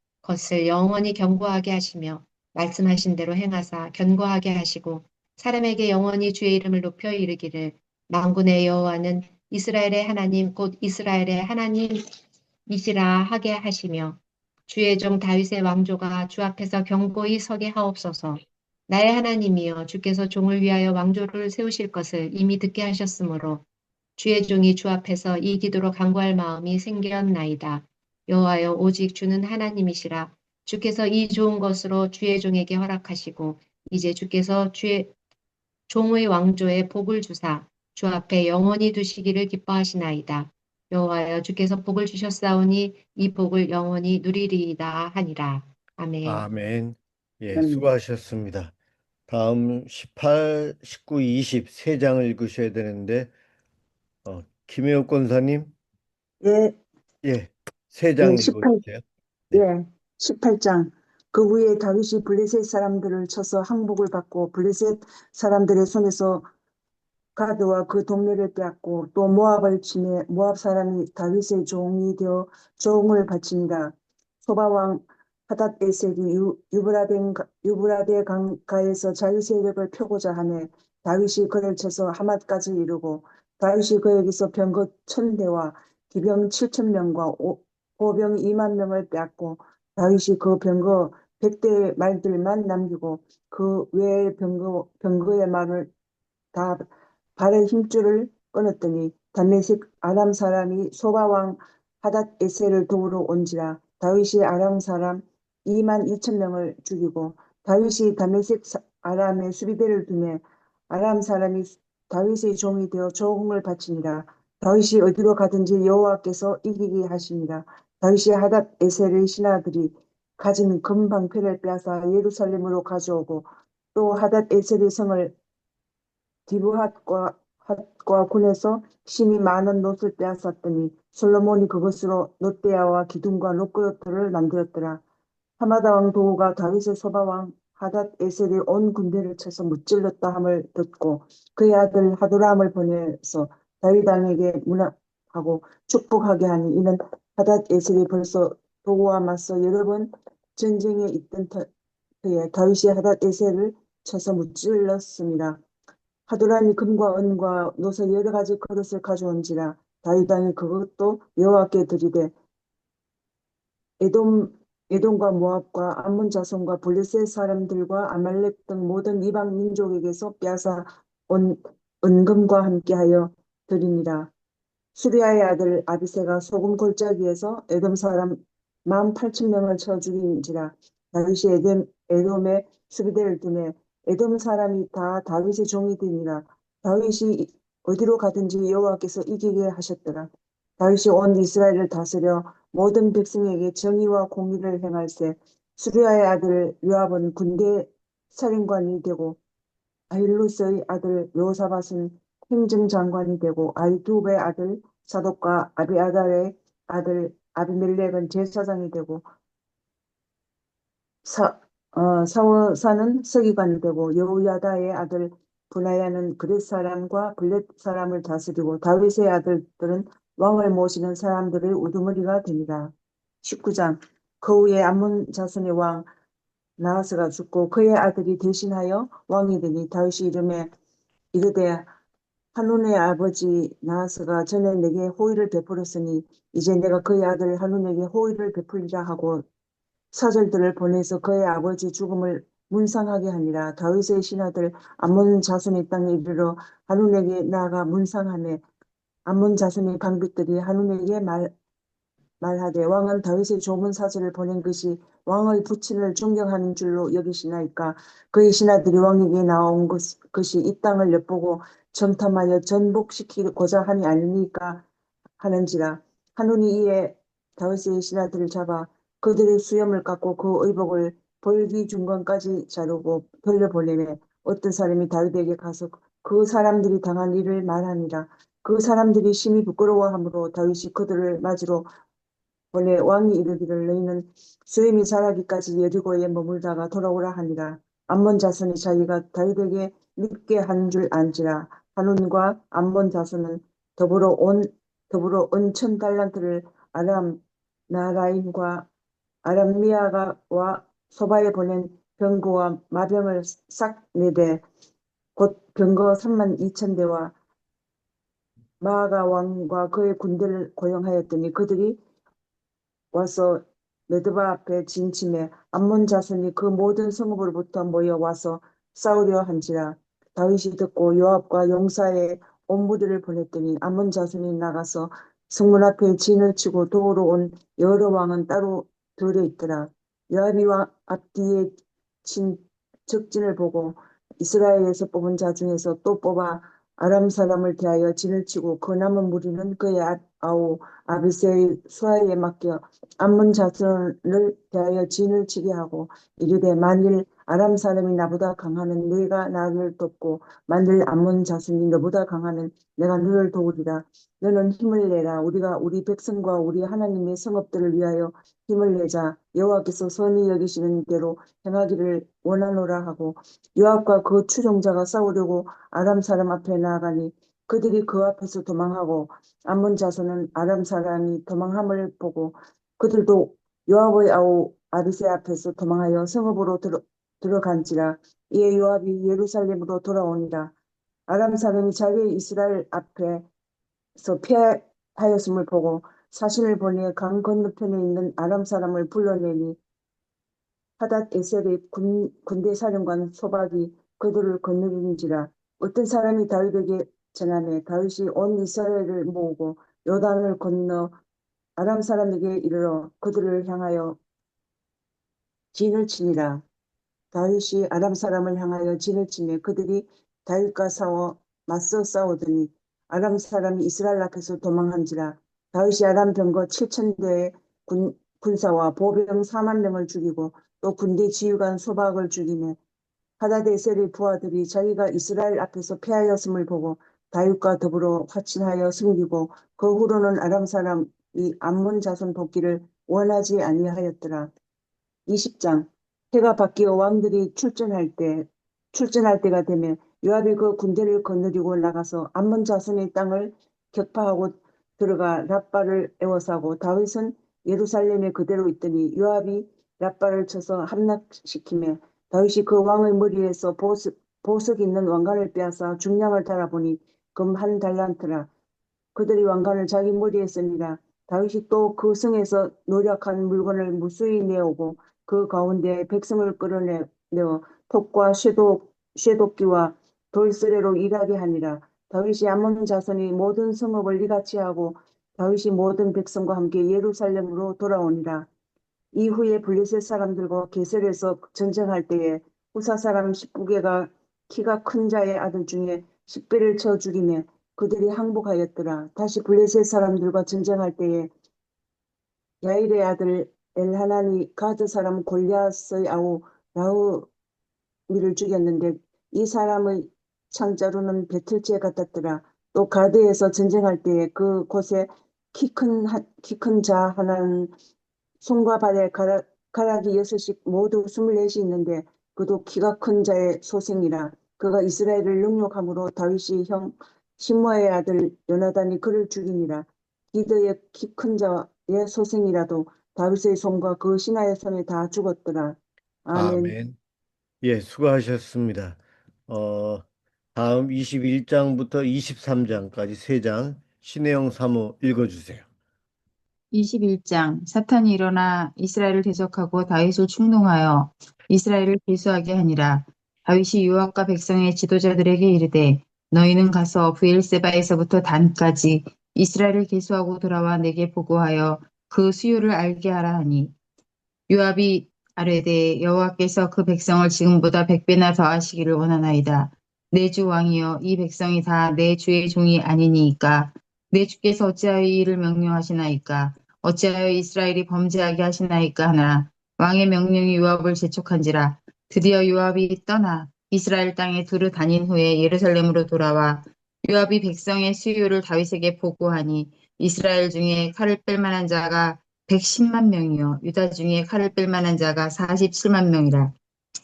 영원히 견고하게 하시며 말씀하신 대로 행하사 견고하게 하시고 사람에게 영원히 주의 이름을 높여 이르기를 만군의 여호와는 이스라엘의 하나님 곧 이스라엘의 하나님이시라 하게 하시며 주의 종 다윗의 왕조가 주 앞에서 견고히 서게 하옵소서. 나의 하나님이여 주께서 종을 위하여 왕조를 세우실 것을 이미 듣게 하셨으므로 주의 종이 주 앞에서 이 기도로 간구할 마음이 생겼나이다. 여호와여 오직 주는 하나님이시라. 주께서 이 좋은 것으로 주의 종에게 허락하시고 이제 주께서 주의 종의 왕조에 복을 주사 주 앞에 영원히 두시기를 기뻐하시나이다. 여호와여 주께서 복을 주셨사오니 이 복을 영원히 누리리이다 하니라. 아멘. 아멘. 예, 음, 수고하셨습니다. 다음 18, 19, 20 세 장을 읽으셔야 되는데 김혜옥 권사님, 예, 예, 세 예, 장 18, 읽어주세요. 네. 예, 18장. 그 후에 다윗이 블레셋 사람들을 쳐서 항복을 받고 블레셋 사람들의 손에서 가드와 그 동료를 빼앗고 또 모압을 치매 모압 사람이 다윗의 종이 되어 종을 바치니라. 소바왕 하닷에셀이 유브라데 강가에서 자기 세력을 펴고자 하매 다윗이 그를 쳐서 하맛까지 이르고 다윗이 그에게서 병거 1,000대와 기병 7,000명과 보병 2만 명을 빼앗고 다윗이 그 병거 100대 말들만 남기고 그 외의 병거의 말을 다 발의 힘줄을 끊었더니 다메섹 아람 사람이 소바왕 하닷에셀을 도우러 온지라. 다윗이 아람 사람 2만 2천 명을 죽이고 다윗이 다메섹 아람에 수비대를 두매 아람 사람이 다윗의 종이 되어 조공을 바치니라. 다윗이 어디로 가든지 여호와께서 이기게 하시니라. 다윗이 하닷 에셀의 신하들이 가진 금 방패를 빼앗아 예루살렘으로 가져오고 또 하닷 에셀의 성을 디브핫과 핫과 군에서 심이 많은 놋을 빼앗았더니 솔로몬이 그것으로 놋대야와 기둥과 놋그릇들을 만들었더라. 하마다 왕 도후가 다윗의 소바 왕 하닷 에셀이 온 군대를 쳐서 무찔렀다 함을 듣고 그의 아들 하도람을 보내서 다윗 왕에게 문하고 축복하게 하니 이는 하닷 에셀이 벌써 도후와 맞서 여러 번 전쟁에 있던 터에 다윗이 하닷 에셀을 쳐서 무찔렀습니다. 하도람이 금과 은과 노서 여러 가지 그릇을 가져온지라 다윗 왕이 그것도 여호와께 드리되 에돔과 모압과 암몬 자손과 블레셋 사람들과 아말렉 등 모든 이방 민족에게서 빼앗아 온 은금과 함께하여 드리니라. 수리아의 아들 아비새가 소금 골짜기에서 에돔 사람 18,000명을 쳐 죽인지라. 다윗이 에돔에 수비대를 두매 에돔 사람이 다 다윗의 종이 되니라. 다윗이 어디로 가든지 여호와께서 이기게 하셨더라. 다윗이 온 이스라엘을 다스려 모든 백성에게 정의와 공의를 행할세. 수리아의 아들 요압은 군대 사령관이 되고 아힐루스의 아들 요사밧은 행정장관이 되고 아히두베의 아들 사독과 아비아달의 아들 아비멜렉은 제사장이 되고 사워사는 서기관이 되고 여호야다의 아들 분하야는 그렛 사람과 블렛 사람을 다스리고 다윗의 아들들은 왕을 모시는 사람들의 우두머리가 됩니다. 19장 그 후에 암몬 자손의 왕 나하스가 죽고 그의 아들이 대신하여 왕이 되니 다윗이 이르되 한눈의 아버지 나하스가 전에 내게 호의를 베풀었으니 이제 내가 그의 아들 한눈에게 호의를 베풀리라 하고 사절들을 보내서 그의 아버지 죽음을 문상하게 하니라. 다윗의 신하들 암몬 자손의 땅에 이르러 한눈에게 나아가 문상하매 암몬 자손의 방백들이 한눈에게 말하되 왕은 다윗의 조문 사절을 보낸 것이 왕의 부친을 존경하는 줄로 여기시나이까. 그의 신하들이 왕에게 나온 것이 이 땅을 엿보고 정탐하여 전복시키고자 함이 아니니까 하는지라. 한눈이 이에 다윗의 신하들을 잡아 그들의 수염을 깎고 그 의복을 벌기 중간까지 자르고 돌려보내매 어떤 사람이 다윗에게 가서 그 사람들이 당한 일을 말하니라. 그 사람들이 심히 부끄러워하므로 다윗이 그들을 맞으러 원래 왕이 이르기를 너희는 수염이 자라기까지 여리고에 머물다가 돌아오라 하니라. 암몬 자손이 자기가 다윗에게 믿게 한 줄 안지라. 한운과 암몬 자손은 더불어 은 1000달란트를 아람 나라인과 아람미아가와 소바에 보낸 병거와 마병을 싹 내되 곧 병거 32,000대와 마아가 왕과 그의 군대를 고용하였더니 그들이 와서 메드바 앞에 진침해 암몬 자손이 그 모든 성읍으로부터 모여 와서 싸우려 한지라. 다윗이 듣고 요압과 용사의 온 무리를 보냈더니 암몬 자손이 나가서 성문 앞에 진을 치고 도우러 온 여러 왕은 따로 들에 있더라. 요압이 왕 앞뒤에 친 적진을 보고 이스라엘에서 뽑은 자 중에서 또 뽑아 아람 사람을 대하여 진을 치고 그 남은 무리는 그의 아우 아비새의 수하에 맡겨 암몬 자손을 대하여 진을 치게 하고 이르되 만일 아람 사람이 나보다 강하면 네가 나를 돕고 만일 암몬 자손이 너보다 강하면 내가 너를 도우리라. 너는 힘을 내라. 우리가 우리 백성과 우리 하나님의 성읍들을 위하여 힘을 내자. 여호와께서 선히 여기시는 대로 행하기를 원하노라 하고 요압과 그 추종자가 싸우려고 아람 사람 앞에 나아가니 그들이 그 앞에서 도망하고 암몬 자손은 아람 사람이 도망함을 보고 그들도 요압의 아우 아비새 앞에서 도망하여 성읍으로 들어간지라. 이에 요압이 예루살렘으로 돌아오니라. 아람 사람이 자기의 이스라엘 앞에서 패하였음을 보고 사신을 보내 강 건너편에 있는 아람 사람을 불러내니 하닷 에셀의 군대 사령관 소박이 그들을 거느리는지라. 어떤 사람이 다윗에게 전하매 다윗이 온 이스라엘을 모으고 요단을 건너 아람 사람에게 이르러 그들을 향하여 진을 치니라. 다윗이 아람 사람을 향하여 진을 치매 그들이 다윗과 맞서 싸우더니 아람 사람이 이스라엘 앞에서 도망한지라. 다윗이 아람 병거 7,000대에 군사와 보병 4만 명을 죽이고 또 군대 지휘관 소박을 죽이며 하다데셀의 부하들이 자기가 이스라엘 앞에서 패하였음을 보고 다윗과 더불어 화친하여 숨기고 그 후로는 아람 사람이 암몬 자손 돕기를 원하지 아니하였더라. 20장. 해가 바뀌어 왕들이 출전할 때가 되면 요압이 그 군대를 거느리고 나가서 암몬 자손의 땅을 격파하고 들어가 랍바를 에워싸고 다윗은 예루살렘에 그대로 있더니 요압이 랍바를 쳐서 함락시키며 다윗이 그 왕의 머리에서 보석 있는 왕관을 빼앗아 중량을 달아보니 금 1달란트라. 그들이 왕관을 자기 머리에 쓰니라. 다윗이 또 그 성에서 노력한 물건을 무수히 내오고 그 가운데 백성을 끌어내어 톱과 쇠도끼와 돌스레로 일하게 하니라. 다윗이 아몬 자손이 모든 성읍을 이같이 하고 다윗이 모든 백성과 함께 예루살렘으로 돌아오니라. 이후에 블레셋 사람들과 게셀에서 전쟁할 때에 후사 사람 19개가 키가 큰 자의 아들 중에 10배를 쳐 죽이며 그들이 항복하였더라. 다시 블레셋 사람들과 전쟁할 때에 야일의 아들 엘하난이 가드 사람 골리앗의 아우 라우미를 죽였는데 이 사람의 창자루는 배틀째 같았더라. 또 가드에서 전쟁할 때에 그 곳에 키 큰 자 하나는 손과 발에 가락이 6씩 모두 24이 있는데 그도 키가 큰 자의 소생이라. 그가 이스라엘을 능욕함으로 다윗이 형 심므아의 아들 요나단이 그를 죽이니라. 기드의 키 큰 자의 소생이라도 다윗의 손과 그 신하의 손에 다 죽었더라. 아멘. 아멘. 예, 수고하셨습니다. 어, 다음 21장부터 23장까지 3장 신혜영 사모 읽어주세요. 21장 사탄이 일어나 이스라엘을 대적하고 다윗을 충동하여 이스라엘을 기수하게 하니라. 다윗이 요압과 백성의 지도자들에게 이르되 너희는 가서 브엘세바에서부터 단까지 이스라엘을 기수하고 돌아와 내게 보고하여 그 수요를 알게 하라 하니 요압이 아뢰되 여호와께서 그 백성을 지금보다 100배나 더하시기를 원하나이다. 내 주 왕이여 이 백성이 다 내 주의 종이 아니니이까 내 주께서 어찌하여 이 일을 명령하시나이까 어찌하여 이스라엘이 범죄하게 하시나이까 하나 왕의 명령이 요압을 재촉한지라. 드디어 요압이 떠나 이스라엘 땅에 두루 다닌 후에 예루살렘으로 돌아와 요압이 백성의 수요를 다윗에게 보고하니 이스라엘 중에 칼을 뺄 만한 자가 110만 명이요 유다 중에 칼을 뺄 만한 자가 47만 명이라.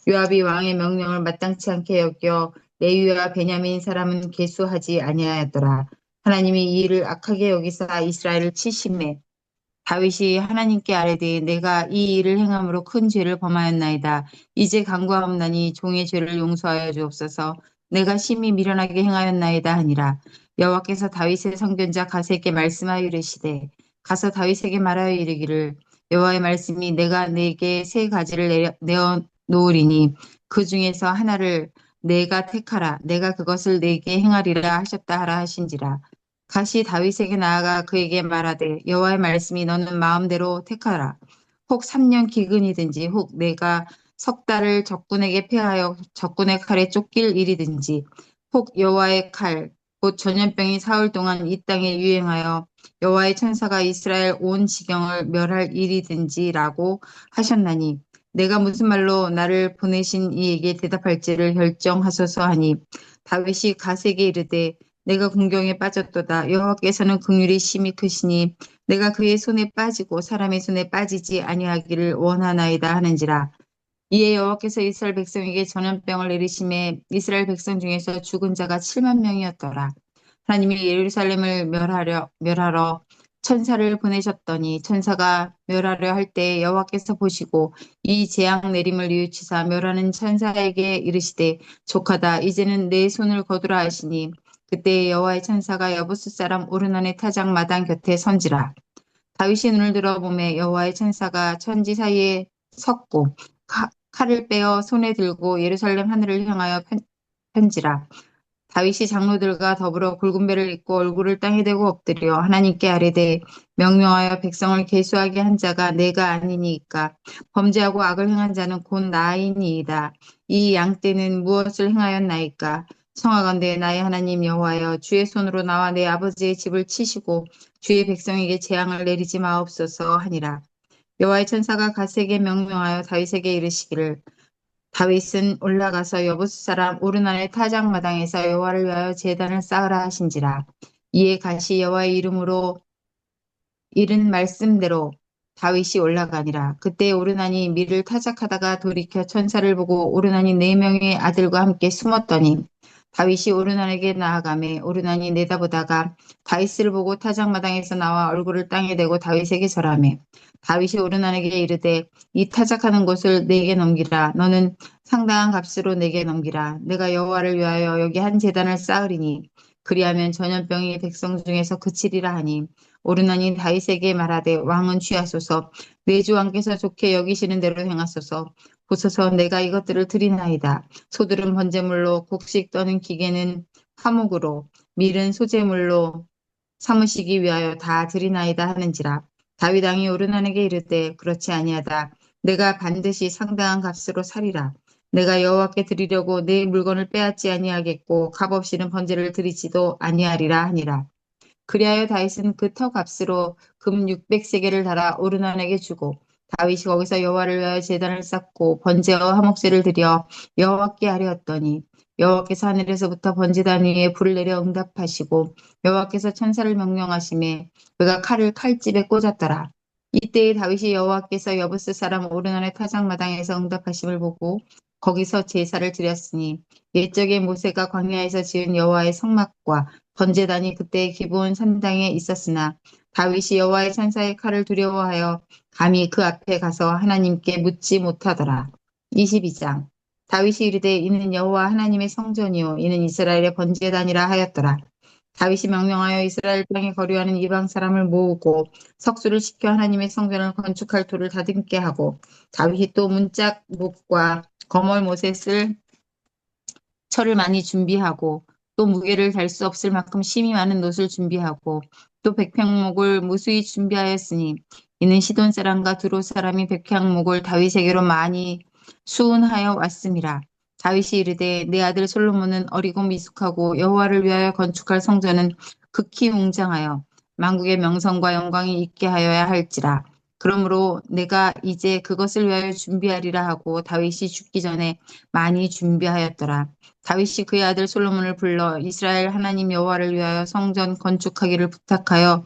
요압이 왕의 명령을 마땅치 않게 여겨 레위와 베냐민 사람은 계수하지 아니하였더라. 하나님이 이 일을 악하게 여기사 이스라엘을 치심해 다윗이 하나님께 아뢰되 내가 이 일을 행함으로 큰 죄를 범하였나이다. 이제 간구하옵나니 종의 죄를 용서하여 주옵소서. 내가 심히 미련하게 행하였나이다 하니라. 여호와께서 다윗의 선견자 가세에게 말씀하여 이르시되 가서 다윗에게 말하여 이르기를 여호와의 말씀이 내가 네게 세 가지를 내어 놓으리니 그 중에서 하나를 내가 택하라. 내가 그것을 네게 행하리라 하셨다 하라 하신지라. 가시 다윗에게 나아가 그에게 말하되 여호와의 말씀이 너는 마음대로 택하라. 혹 3년 기근이든지 혹 내가 석 달을 적군에게 패하여 적군의 칼에 쫓길 일이든지 혹 여호와의 칼 곧 전염병이 사흘 동안 이 땅에 유행하여 여호와의 천사가 이스라엘 온 지경을 멸할 일이든지라고 하셨나니 내가 무슨 말로 나를 보내신 이에게 대답할지를 결정하소서 하니 다윗이 가세에게 이르되 내가 궁경에 빠졌도다. 여호와께서는 긍휼이 심히 크시니 내가 그의 손에 빠지고 사람의 손에 빠지지 아니하기를 원하나이다 하는지라. 이에 여호와께서 이스라엘 백성에게 전염병을 내리심에 이스라엘 백성 중에서 죽은 자가 7만 명이었더라. 하나님이 예루살렘을 멸하러 천사를 보내셨더니 천사가 멸하려 할 때 여호와께서 보시고 이 재앙 내림을 뉘우치사 멸하는 천사에게 이르시되 족하다 이제는 내 손을 거두라 하시니 그때 여호와의 천사가 여부스 사람 오르논의 타작 마당 곁에 선지라. 다윗이 눈을 들어보매 여호와의 천사가 천지 사이에 섰고 칼을 빼어 손에 들고 예루살렘 하늘을 향하여 편지라. 다윗이 장로들과 더불어 굵은 배를 입고 얼굴을 땅에 대고 엎드려 하나님께 아뢰되 명령하여 백성을 계수하게 한 자가 내가 아니니까 범죄하고 악을 행한 자는 곧 나이니이다. 이 양떼는 무엇을 행하였나이까 청하건대 나의 하나님 여호와여 주의 손으로 나와 내 아버지의 집을 치시고 주의 백성에게 재앙을 내리지 마옵소서 하니라. 여호와의 천사가 갓에게 명령하여 다윗에게 이르시기를 다윗은 올라가서 여부스 사람 오르난의 타작마당에서 여호와를 위하여 제단을 쌓으라 하신지라. 이에 갓이 여호와의 이름으로 이른 말씀대로 다윗이 올라가니라. 그때 오르난이 밀을 타작하다가 돌이켜 천사를 보고 오르난이 4명의 아들과 함께 숨었더니 다윗이 오르난에게 나아가매 오르난이 내다보다가 다윗을 보고 타작마당에서 나와 얼굴을 땅에 대고 다윗에게 절하매 다윗이 오르난에게 이르되 이 타작하는 곳을 내게 넘기라. 너는 상당한 값으로 내게 넘기라. 내가 여호와를 위하여 여기 한 제단을 쌓으리니 그리하면 전염병이 백성 중에서 그치리라 하니 오르나니 다윗에게 말하되 왕은 취하소서 내 주 왕께서 좋게 여기시는 대로 행하소서 보소서 내가 이것들을 드리나이다. 소들은 번제물로 곡식 떠는 기계는 화목으로 밀은 소제물로 삼으시기 위하여 다 드리나이다 하는지라. 다윗 왕이 오르난에게 이르되 그렇지 아니하다. 내가 반드시 상당한 값으로 사리라. 내가 여호와께 드리려고 내 물건을 빼앗지 아니하겠고 값없이는 번제를 드리지도 아니하리라 하니라. 그리하여 다윗은 그 터 값으로 금 600세겔을 달아 오르난에게 주고 다윗이 거기서 여호와를 위하여 제단을 쌓고 번제와 화목제를 드려 여호와께 하려었더니 여호와께서 하늘에서부터 번제단 위에 불을 내려 응답하시고 여호와께서 천사를 명령하심에 그가 칼을 칼집에 꽂았더라. 이때에 다윗이 여호와께서 여부스 사람 오르난의 타작마당에서 응답하심을 보고 거기서 제사를 드렸으니 옛적에 모세가 광야에서 지은 여호와의 성막과 번제단이 그때 기브온 산당에 있었으나 다윗이 여호와의 천사의 칼을 두려워하여 감히 그 앞에 가서 하나님께 묻지 못하더라. 22장 다윗이 이르되 이는 여호와 하나님의 성전이요 이는 이스라엘의 번제단이라 하였더라. 다윗이 명령하여 이스라엘 땅에 거류하는 이방 사람을 모으고 석수를 시켜 하나님의 성전을 건축할 돌을 다듬게 하고 다윗이 또 문짝 목과 거멀 못에 쓸 철을 많이 준비하고 또 무게를 달 수 없을 만큼 심이 많은 놋을 준비하고 또 백향목을 무수히 준비하였으니 이는 시돈 사람과 두로 사람이 백향목을 다윗에게로 많이 수운하여 왔음이라. 다윗이 이르되 내 아들 솔로몬은 어리고 미숙하고 여호와를 위하여 건축할 성전은 극히 웅장하여 만국의 명성과 영광이 있게 하여야 할지라. 그러므로 내가 이제 그것을 위하여 준비하리라 하고 다윗이 죽기 전에 많이 준비하였더라. 다윗이 그의 아들 솔로몬을 불러 이스라엘 하나님 여호와를 위하여 성전 건축하기를 부탁하여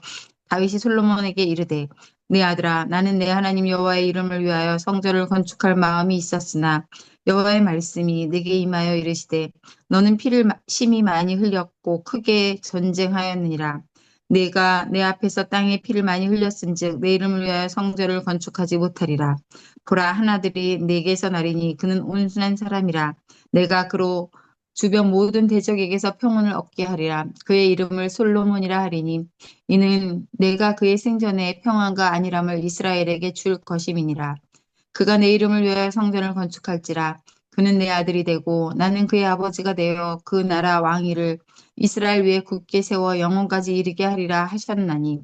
다윗이 솔로몬에게 이르되 내 아들아 나는 내 하나님 여호와의 이름을 위하여 성전을 건축할 마음이 있었으나 여호와의 말씀이 내게 임하여 이르시되 너는 피를 심히 많이 흘렸고 크게 전쟁하였느니라. 내가 내 앞에서 땅에 피를 많이 흘렸은즉 내 이름을 위하여 성전을 건축하지 못하리라. 보라 하나들이 내게서 나리니 그는 온순한 사람이라. 내가 그로 주변 모든 대적에게서 평온을 얻게 하리라. 그의 이름을 솔로몬이라 하리니 이는 내가 그의 생전에 평안과 안일함을 이스라엘에게 줄 것임이니라. 그가 내 이름을 위하여 성전을 건축할지라. 그는 내 아들이 되고 나는 그의 아버지가 되어 그 나라 왕위를 이스라엘 위에 굳게 세워 영원까지 이르게 하리라 하셨나니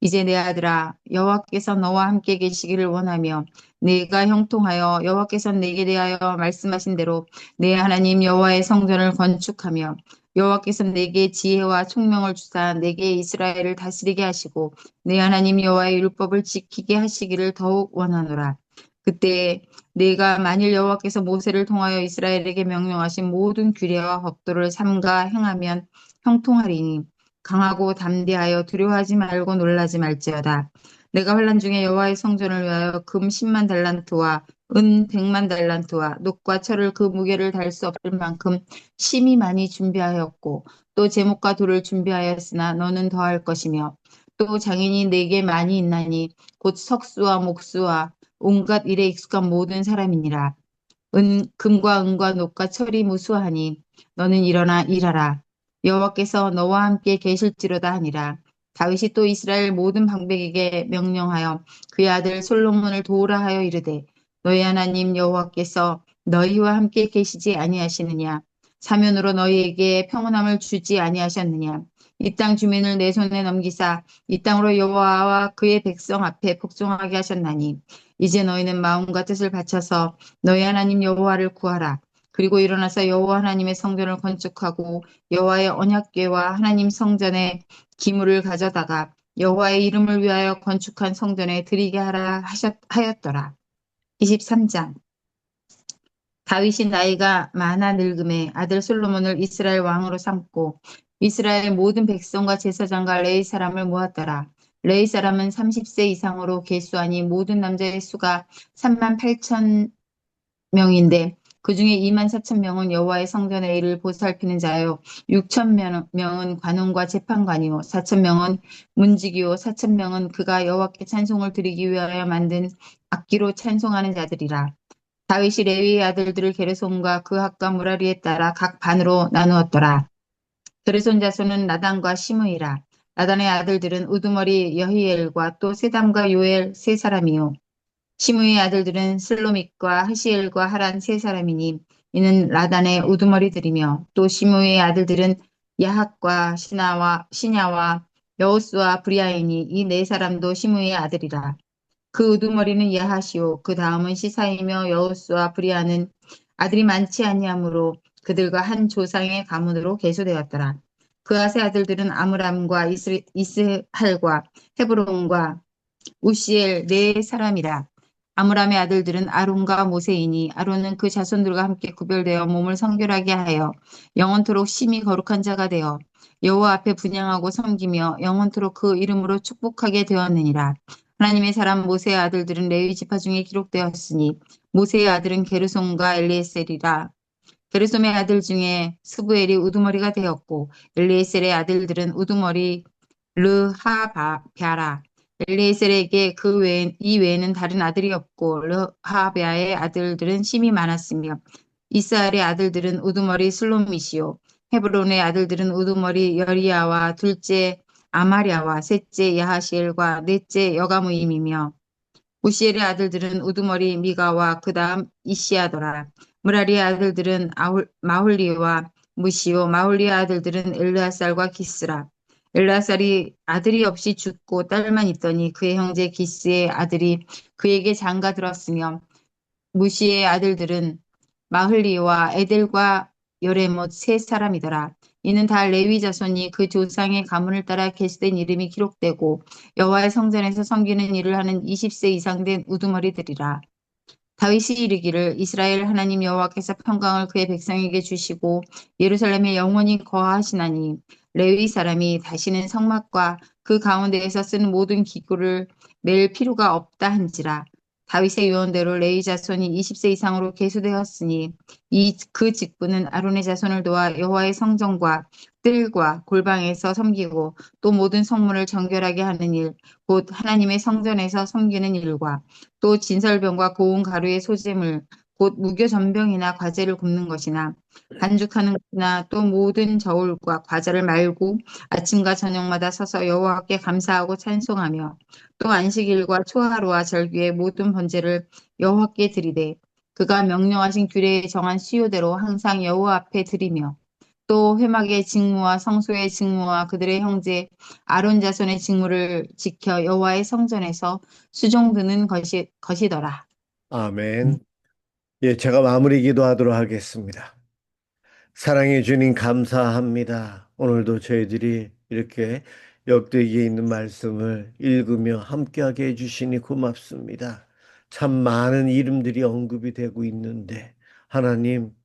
이제 내 아들아 여호와께서 너와 함께 계시기를 원하며 내가 형통하여 여호와께서 내게 대하여 말씀하신 대로 내 하나님 여호와의 성전을 건축하며 여호와께서 내게 지혜와 총명을 주사 내게 이스라엘을 다스리게 하시고 내 하나님 여호와의 율법을 지키게 하시기를 더욱 원하노라. 그때 내가 만일 여호와께서 모세를 통하여 이스라엘에게 명령하신 모든 규례와 법도를 삼가 행하면 형통하리니 강하고 담대하여 두려워하지 말고 놀라지 말지어다. 내가 환난 중에 여호와의 성전을 위하여 금 10만 달란트와 은 100만 달란트와 녹과 철을 그 무게를 달 수 없을 만큼 심히 많이 준비하였고 또 제목과 돌을 준비하였으나 너는 더할 것이며 또 장인이 내게 많이 있나니 곧 석수와 목수와 온갖 일에 익숙한 모든 사람이니라. 금과 은과 녹과 철이 무수하니 너는 일어나 일하라. 여호와께서 너와 함께 계실지로다 하니라. 다윗이 또 이스라엘 모든 방백에게 명령하여 그의 아들 솔로몬을 도우라 하여 이르되 너희 하나님 여호와께서 너희와 함께 계시지 아니하시느냐? 사면으로 너희에게 평온함을 주지 아니하셨느냐? 이 땅 주민을 내 손에 넘기사 이 땅으로 여호와와 그의 백성 앞에 복종하게 하셨나니 이제 너희는 마음과 뜻을 바쳐서 너희 하나님 여호와를 구하라. 그리고 일어나서 여호와 하나님의 성전을 건축하고 여호와의 언약궤와 하나님 성전의 기물을 가져다가 여호와의 이름을 위하여 건축한 성전에 드리게 하라 하였더라. 23장. 다윗이 나이가 많아 늙음에 아들 솔로몬을 이스라엘 왕으로 삼고 이스라엘 모든 백성과 제사장과 레위 사람을 모았더라. 레위 사람은 30세 이상으로 계수하니 모든 남자의 수가 3만 8천 명인데 그 중에 2만 4천 명은 여호와의 성전의 일을 보살피는 자요 6천 명은 관원과 재판관이요 4천 명은 문지기요 4천 명은 그가 여호와께 찬송을 드리기 위하여 만든 악기로 찬송하는 자들이라. 다윗이 레위의 아들들을 게르손과 그 학과 무라리에 따라 각 반으로 나누었더라. 게르손 자손은 나단과 시므이라. 나단의 아들들은 우두머리 여히엘과 또 세담과 요엘 세 사람이요. 시므의 아들들은 슬로믹과 하시엘과 하란 세 사람이니 이는 라단의 우두머리들이며 또 시므의 아들들은 야학과 시냐와 여호수와 브리아이니 이 네 사람도 시므의 아들이라. 그 우두머리는 야하시오 그 다음은 시사이며 여호수와 브리아는 아들이 많지 아니하므로 그들과 한 조상의 가문으로 계수되었더라. 그아세 아들들은 아므람과 이스할과 헤브론과 우시엘 네 사람이라. 아므람의 아들들은 아론과 모세이니 아론은 그 자손들과 함께 구별되어 몸을 성결하게 하여 영원토록 심히 거룩한 자가 되어 여호와 앞에 분향하고 섬기며 영원토록 그 이름으로 축복하게 되었느니라. 하나님의 사람 모세의 아들들은 레위 지파 중에 기록되었으니 모세의 아들은 게르솜과 엘리에셀이라. 게르솜의 아들 중에 스부엘이 우두머리가 되었고 엘리에셀의 아들들은 우두머리 르하랴라. 엘리에셀에게 이 외에는 다른 아들이 없고 르하랴의 아들들은 심이 많았으며 이스라엘의 아들들은 우두머리 슬로미시요 헤브론의 아들들은 우두머리 여리야와 둘째 아마랴와 셋째 야하시엘과 넷째 여가무임이며 우시엘의 아들들은 우두머리 미가와 그 다음 이시야더라. 무라리의 아들들은 마홀리와 무시오 마홀리의 아들들은 엘르아살과 기스라. 엘르아살이 아들이 없이 죽고 딸만 있더니 그의 형제 기스의 아들이 그에게 장가 들었으며 무시의 아들들은 마흘리와 에델과 여레못 세 사람이더라. 이는 다 레위 자손이 그 조상의 가문을 따라 계수된 이름이 기록되고 여호와의 성전에서 섬기는 일을 하는 20세 이상 된 우두머리들이라. 다윗이 이르기를 이스라엘 하나님 여호와께서 평강을 그의 백성에게 주시고 예루살렘에 영원히 거하시나니 레위 사람이 다시는 성막과 그 가운데에서 쓰는 모든 기구를 맬 필요가 없다 한지라. 다윗의 유언대로 레위 자손이 20세 이상으로 계수되었으니 그 직분은 아론의 자손을 도와 여호와의 성전과 뜰과 골방에서 섬기고 또 모든 성문을 정결하게 하는 일, 곧 하나님의 성전에서 섬기는 일과 또 진설병과 고운 가루의 소재물, 곧 무교 전병이나 과제를 굽는 것이나 반죽하는 것이나 또 모든 저울과 과자를 말고 아침과 저녁마다 서서 여호와께 감사하고 찬송하며 또 안식일과 초하루와 절기의 모든 번제를 여호와께 드리되 그가 명령하신 규례에 정한 수요대로 항상 여호와 앞에 드리며 또 회막의 직무와 성소의 직무와 그들의 형제 아론 자손의 직무를 지켜 여호와의 성전에서 수종드는 것이더라. 아멘. 예, 제가 마무리 기도하도록 하겠습니다. 사랑해 주님 감사합니다. 오늘도 저희들이 이렇게 역대기에 있는 말씀을 읽으며 함께하게 해주시니 고맙습니다. 참 많은 이름들이 언급이 되고 있는데 하나님,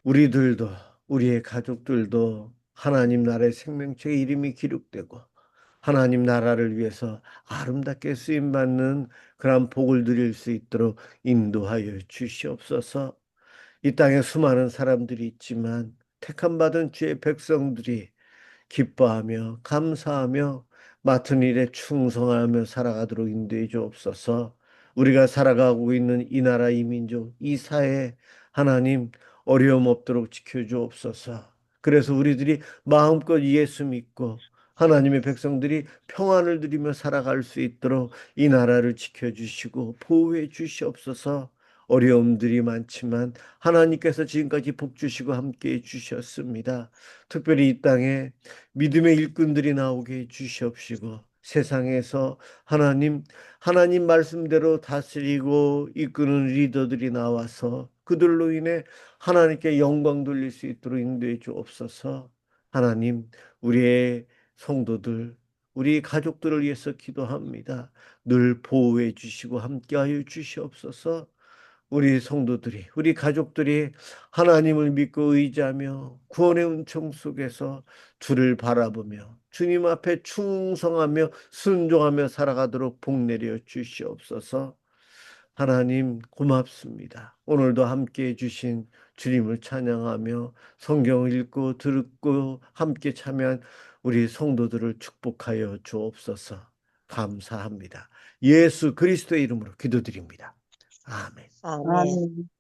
우리들도 우리의 가족들도 하나님 나라의 생명책에 이름이 기록되고 하나님 나라를 위해서 아름답게 쓰임받는 그런 복을 누릴 수 있도록 인도하여 주시옵소서. 이 땅에 수많은 사람들이 있지만 택함받은 주의 백성들이 기뻐하며 감사하며 맡은 일에 충성하며 살아가도록 인도해 주옵소서. 우리가 살아가고 있는 이 나라 이 민족 이 사회 하나님 어려움 없도록 지켜주옵소서. 그래서 우리들이 마음껏 예수 믿고 하나님의 백성들이 평안을 누리며 살아갈 수 있도록 이 나라를 지켜주시고 보호해 주시옵소서. 어려움들이 많지만 하나님께서 지금까지 복 주시고 함께해 주셨습니다. 특별히 이 땅에 믿음의 일꾼들이 나오게 해 주시옵시고 세상에서 하나님 말씀대로 다스리고 이끄는 리더들이 나와서 그들로 인해 하나님께 영광 돌릴 수 있도록 인도해 주옵소서. 하나님, 우리의 성도들, 우리 가족들을 위해서 기도합니다. 늘 보호해 주시고 함께하여 주시옵소서. 우리 성도들이, 우리 가족들이 하나님을 믿고 의지하며 구원의 은총 속에서 주를 바라보며 주님 앞에 충성하며 순종하며 살아가도록 복 내려 주시옵소서. 하나님 고맙습니다. 오늘도 함께 해주신 주님을 찬양하며 성경을 읽고 듣고 함께 참여한 우리 성도들을 축복하여 주옵소서. 감사합니다. 예수 그리스도의 이름으로 기도드립니다. 아멘. 아멘. 아멘.